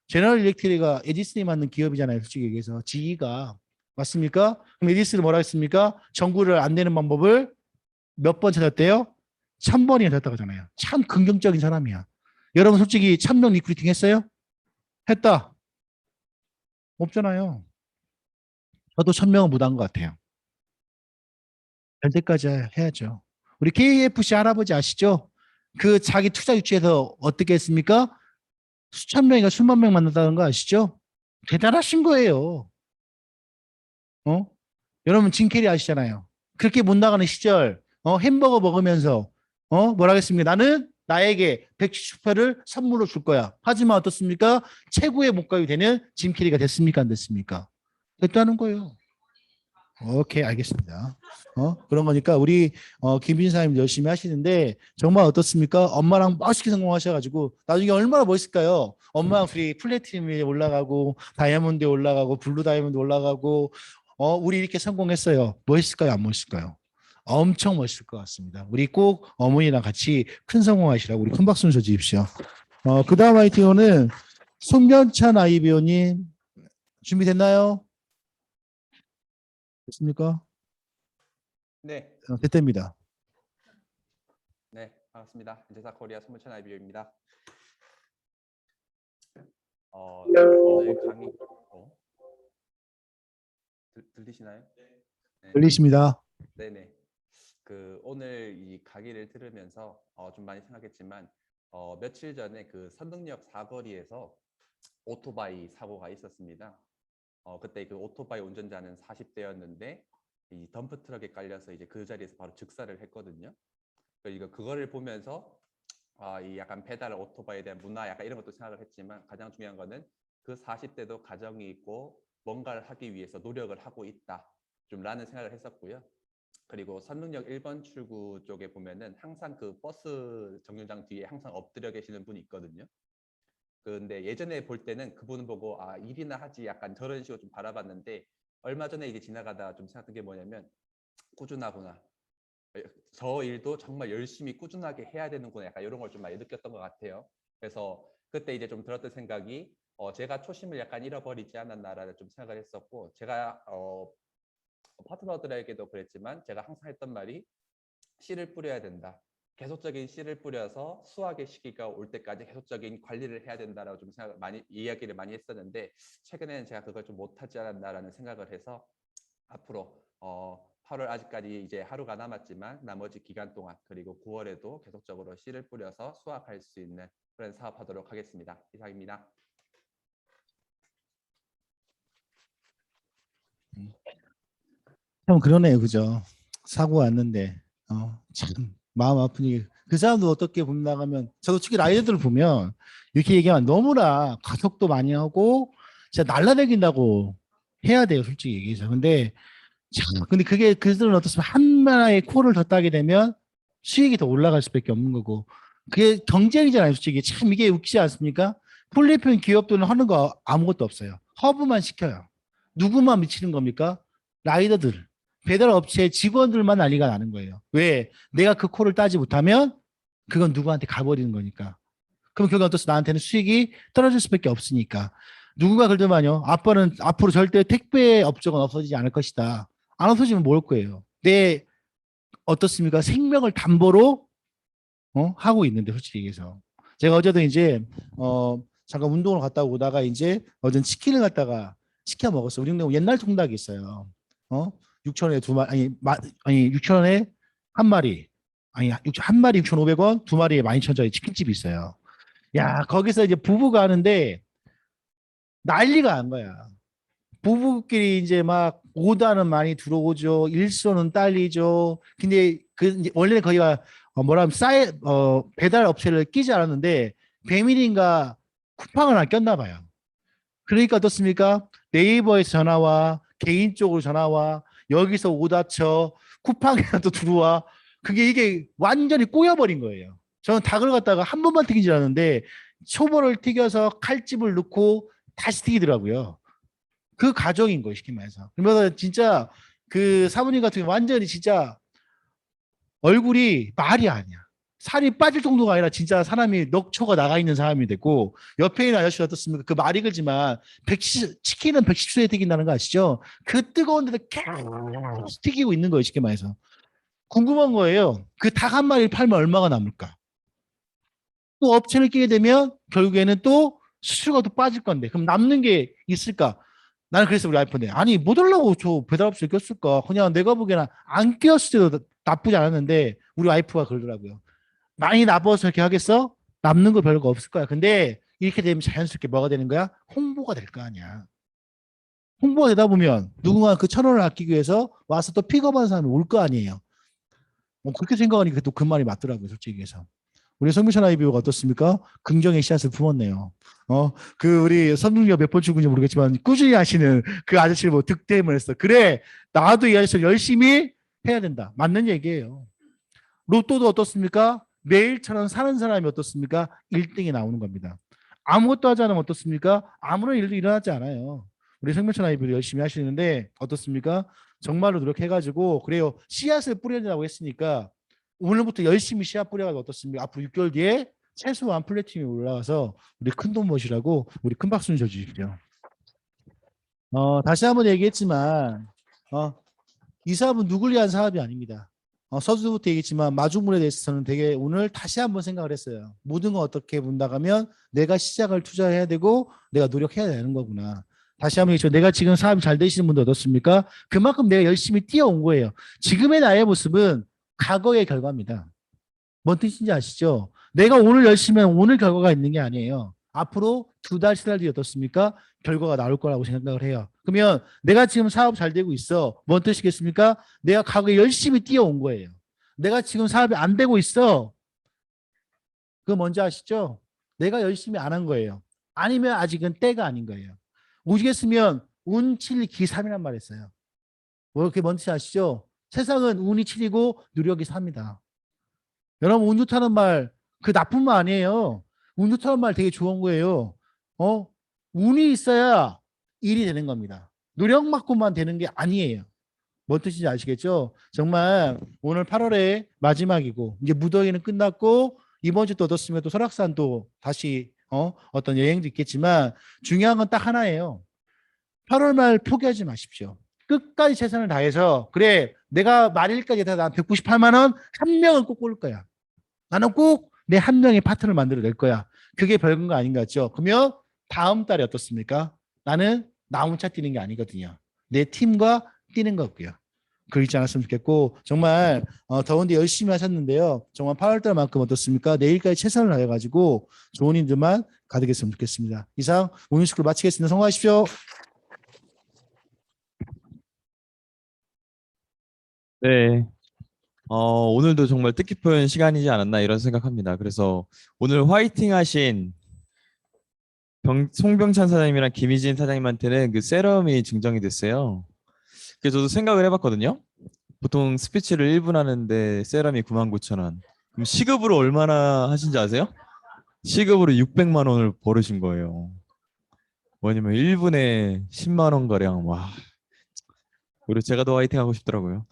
제너럴 일렉트릭가 에디슨이 만든 기업이잖아요. 솔직히 얘기해서 GE가 맞습니까? 그럼 에디슨은 뭐라 했습니까? 전구를 안 내는 방법을 몇 번 찾았대요? 1000번이나 찾았다고 하잖아요. 참 긍정적인 사람이야. 여러분 솔직히 1000명 리크루팅 했어요? 했다. 없잖아요. 저도 1000명은 못한 것 같아요. 될 때까지 해야죠. 우리 KFC 할아버지 아시죠? 그 자기 투자 유치해서 어떻게 했습니까? 수천 명이가 수만 명 만났다는 거 아시죠? 대단하신 거예요. 여러분 진 캐리 아시잖아요. 그렇게 못 나가는 시절 햄버거 먹으면서 뭐라 하겠습니까? 나는 나에게 170표를 선물로 줄 거야. 하지만 어떻습니까? 최고의 목각이 되는 짐 캐리가 됐습니까? 안 됐습니까? 됐다는 거예요. 오케이, 알겠습니다. 그런 거니까 우리 김빈사님 열심히 하시는데 정말 어떻습니까? 엄마랑 멋있게 성공하셔가지고 나중에 얼마나 멋있을까요? 엄마랑 둘이 플래티넘에 올라가고 다이아몬드에 올라가고 블루 다이아몬드 올라가고 우리 이렇게 성공했어요. 멋있을까요? 안 멋있을까요? 엄청 멋있을 것 같습니다. 우리 꼭 어머니랑 같이 큰 성공하시라고 우리 큰 박수 좀 쳐주십시오. 그 다음 아이티오는 송변찬 아이비오님 준비됐나요? 됐습니까? 네, 됐답니다. 네, 반갑습니다. 엔제사 코리아 손문찬 아이비오입니다. 오늘 강의 들리시나요? 네. 들리십니다. 네네. 오늘 이 강의를 들으면서 좀 많이 생각했지만 며칠 전에 그 선릉역 사거리에서 오토바이 사고가 있었습니다. 그때 그 오토바이 운전자는 40대였는데 이 덤프 트럭에 깔려서 이제 그 자리에서 바로 즉사를 했거든요. 그러니까 그거를 보면서 이 약간 페달 오토바이에 대한 문화 약간 이런 것도 생각을 했지만 가장 중요한 거는 그 40대도 가정이 있고 뭔가를 하기 위해서 노력을 하고 있다 좀 라는 생각을 했었고요. 그리고 선릉역 1번 출구 쪽에 보면은 항상 그 버스 정류장 뒤에 항상 엎드려 계시는 분이 있거든요. 근데 예전에 볼 때는 그분 보고 일이나 하지 약간 저런 식으로 좀 바라봤는데 얼마 전에 이제 지나가다 좀 생각한 게 뭐냐면 꾸준하구나. 저 일도 정말 열심히 꾸준하게 해야 되는구나, 약간 이런 걸 좀 많이 느꼈던 것 같아요. 그래서 그때 이제 좀 들었던 생각이 제가 초심을 약간 잃어버리지 않았나라는 좀 생각을 했었고, 제가 파트너들에게도 그랬지만 제가 항상 했던 말이 씨를 뿌려야 된다. 계속적인 씨를 뿌려서 수확의 시기가 올 때까지 계속적인 관리를 해야 된다라고 좀 이야기를 많이 했었는데, 최근에는 제가 그걸 좀 못하지 않았나라는 생각을 해서 앞으로 8월 아직까지 이제 하루가 남았지만 나머지 기간 동안, 그리고 9월에도 계속적으로 씨를 뿌려서 수확할 수 있는 그런 사업하도록 하겠습니다. 이상입니다. 참 그러네요, 그죠? 사고 왔는데 참 마음 아픈 얘기. 그 사람도 어떻게 보면 나가면, 저도 특히 라이더들 보면 이렇게 얘기하면 너무나 가속도 많이 하고 진짜 날라다닌다고 해야 돼요, 솔직히 얘기해서. 근데 그게 그들은 어떻습니까? 하나의 코를 더 따게 되면 수익이 더 올라갈 수밖에 없는 거고, 그게 경쟁이잖아요, 솔직히. 참 이게 웃기지 않습니까? 필리핀 기업들은 하는 거 아무것도 없어요. 허브만 시켜요. 누구만 미치는 겁니까? 라이더들, 배달 업체 직원들만 난리가 나는 거예요. 왜? 내가 그 코를 따지 못하면 그건 누구한테 가버리는 거니까. 그럼 결국 어떻습니까? 나한테는 수익이 떨어질 수밖에 없으니까. 누군가 그러더만요. 아빠는 앞으로 절대 택배 업종은 없어지지 않을 것이다. 안 없어지면 뭘 거예요? 내 어떻습니까? 생명을 담보로 하고 있는데, 솔직히 얘기해서. 제가 어제도 이제 잠깐 운동을 갔다 오다가 이제 어제 치킨을 갖다가 시켜 먹었어요. 우리 동네 옛날 통닭이 있어요. 6,000원에 두 마리, 아니 6,000원에 한 마리, 아니 한 마리 6,500원, 두 마리에 12,000원짜리 치킨집이 있어요. 야, 거기서 이제 부부가 하는데 난리가 난 거야. 부부끼리 이제 막 오다는 많이 들어오죠. 일손은 딸리죠. 근데 그 이제 원래는 거기가 뭐라 하면 배달 업체를 끼지 않았는데 배밀인가 쿠팡을 하나 꼈나 봐요. 그러니까 어떻습니까? 네이버에서 전화와, 개인적으로 전화와, 여기서 오다 쳐, 쿠팡이나 또 들어와. 이게 완전히 꼬여버린 거예요. 저는 닭을 갖다가 한 번만 튀긴 줄 알았는데 초벌을 튀겨서 칼집을 넣고 다시 튀기더라고요. 그 가정인 거예요, 쉽게 말해서. 그러면 진짜 그 사모님 같은 경우 완전히 진짜 얼굴이 말이 아니야. 살이 빠질 정도가 아니라 진짜 사람이 넉초가 나가 있는 사람이 됐고, 옆에 있는 아저씨가 어떻습니까? 그 말이 그지만 치킨은 110도에 튀긴다는 거 아시죠? 그 뜨거운 데서 계속 튀기고 있는 거예요, 쉽게 말해서. 궁금한 거예요. 그 닭 한 마리 팔면 얼마가 남을까? 또 업체를 끼게 되면 결국에는 또 수수료가 또 빠질 건데, 그럼 남는 게 있을까? 나는 그래서 우리 와이프한테, 아니 뭐 달라고 저 배달업체 꼈을까? 그냥 내가 보기에는 안 끼었을 때도 나쁘지 않았는데, 우리 와이프가 그러더라고요. 많이 나빠서 이렇게 하겠어? 남는 거 별거 없을 거야. 근데 이렇게 되면 자연스럽게 뭐가 되는 거야? 홍보가 될 거 아니야. 홍보가 되다 보면 누군가 그 1,000원을 아끼기 위해서 와서 또 픽업하는 사람이 올 거 아니에요. 그렇게 생각하니까 또 그 말이 맞더라고요, 솔직히 해서. 우리 성민찬 아이비오가 어떻습니까? 긍정의 씨앗을 품었네요. 그 우리 선능력 몇 번 죽은지 모르겠지만 꾸준히 하시는 그 아저씨를 뭐 득템을 했어. 그래, 나도 이 아저씨 열심히 해야 된다. 맞는 얘기예요. 로또도 어떻습니까? 매일처럼 사는 사람이 어떻습니까? 1등이 나오는 겁니다. 아무것도 하지 않으면 어떻습니까? 아무런 일도 일어나지 않아요. 우리 성명천 아이비도 열심히 하시는데 어떻습니까? 정말로 노력해가지고, 그래요. 씨앗을 뿌려야 된다고 했으니까 오늘부터 열심히 씨앗 뿌려가지고 어떻습니까? 앞으로 6개월 뒤에 최소한 플래팅이 올라와서 우리 큰돈 모시라고 우리 큰 박수 좀 쳐주십시오. 다시 한번 얘기했지만 이 사업은 누굴 위한 사업이 아닙니다. 서두부터 얘기했지만 마중물에 대해서는 되게 오늘 다시 한번 생각을 했어요. 모든 건 어떻게 본다면 내가 시작을 투자해야 되고 내가 노력해야 되는 거구나. 다시 한번 얘기했죠. 내가 지금 사업이 잘 되시는 분들 어떻습니까? 그만큼 내가 열심히 뛰어온 거예요. 지금의 나의 모습은 과거의 결과입니다. 뭔 뜻인지 아시죠? 내가 오늘 열심히 하면 오늘 결과가 있는 게 아니에요. 앞으로 2달, 3달 뒤에 어떻습니까? 결과가 나올 거라고 생각을 해요. 그러면 내가 지금 사업 잘 되고 있어. 뭔 뜻이겠습니까? 내가 과거에 열심히 뛰어온 거예요. 내가 지금 사업이 안 되고 있어. 그거 뭔지 아시죠? 내가 열심히 안 한 거예요. 아니면 아직은 때가 아닌 거예요. 오시겠으면 운 7, 기 3이란 말 했어요. 뭐 그게 뭔지 아시죠? 세상은 운이 7이고 노력이 3이다. 여러분, 운 좋다는 말, 그 나쁜 말 아니에요. 운 좋다는 말 되게 좋은 거예요. 운이 있어야 일이 되는 겁니다. 노력만큼만 되는 게 아니에요. 뭔 뜻인지 아시겠죠? 정말 오늘 8월의 마지막이고 이제 무더위는 끝났고 이번 주 또 얻었으면 또 설악산도 다시 어떤 여행도 있겠지만 중요한 건 딱 하나예요. 8월 말 포기하지 마십시오. 끝까지 최선을 다해서 그래 내가 말일까지 다 198만 원 한 명은 꼭 꼴 거야. 나는 꼭 내 한 명의 파트를 만들어 낼 거야. 그게 별건 거 아닌 것 같죠? 그러면 다음 달에 어떻습니까? 나는 나 혼자 뛰는 게 아니거든요. 내 팀과 뛰는 거고요. 그러지 않았으면 좋겠고 정말 더운데 열심히 하셨는데요. 정말 8월 달만큼 어떻습니까? 내일까지 최선을 다해가지고 좋은 일들만 가득했으면 좋겠습니다. 이상 모닝스쿨 마치겠습니다. 성공하십시오. 네. 오늘도 정말 뜻깊은 시간이지 않았나 이런 생각합니다. 그래서 오늘 화이팅 하신 송병찬 사장님이랑 김희진 사장님한테는 그 세럼이 증정이 됐어요. 그래서 저도 생각을 해봤거든요. 보통 스피치를 1분 하는데 세럼이 99,000원. 그럼 시급으로 얼마나 하신지 아세요? 시급으로 600만 원을 벌으신 거예요. 뭐냐면 1분에 10만 원 가량. 와. 그리고 제가 더 화이팅 하고 싶더라고요.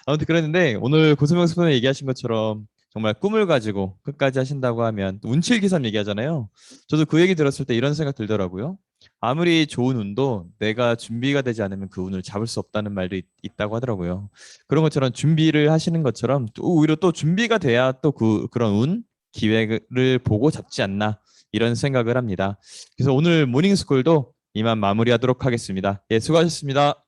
아무튼 그랬는데 오늘 고소명 스푼이 얘기하신 것처럼 정말 꿈을 가지고 끝까지 하신다고 하면 운칠기삼 얘기하잖아요. 저도 그 얘기 들었을 때 이런 생각 들더라고요. 아무리 좋은 운도 내가 준비가 되지 않으면 그 운을 잡을 수 없다는 말도 있다고 하더라고요. 그런 것처럼 준비를 하시는 것처럼 또 오히려 또 준비가 돼야 또 그런 운, 기회를 보고 잡지 않나 이런 생각을 합니다. 그래서 오늘 모닝스쿨도 이만 마무리하도록 하겠습니다. 예, 수고하셨습니다.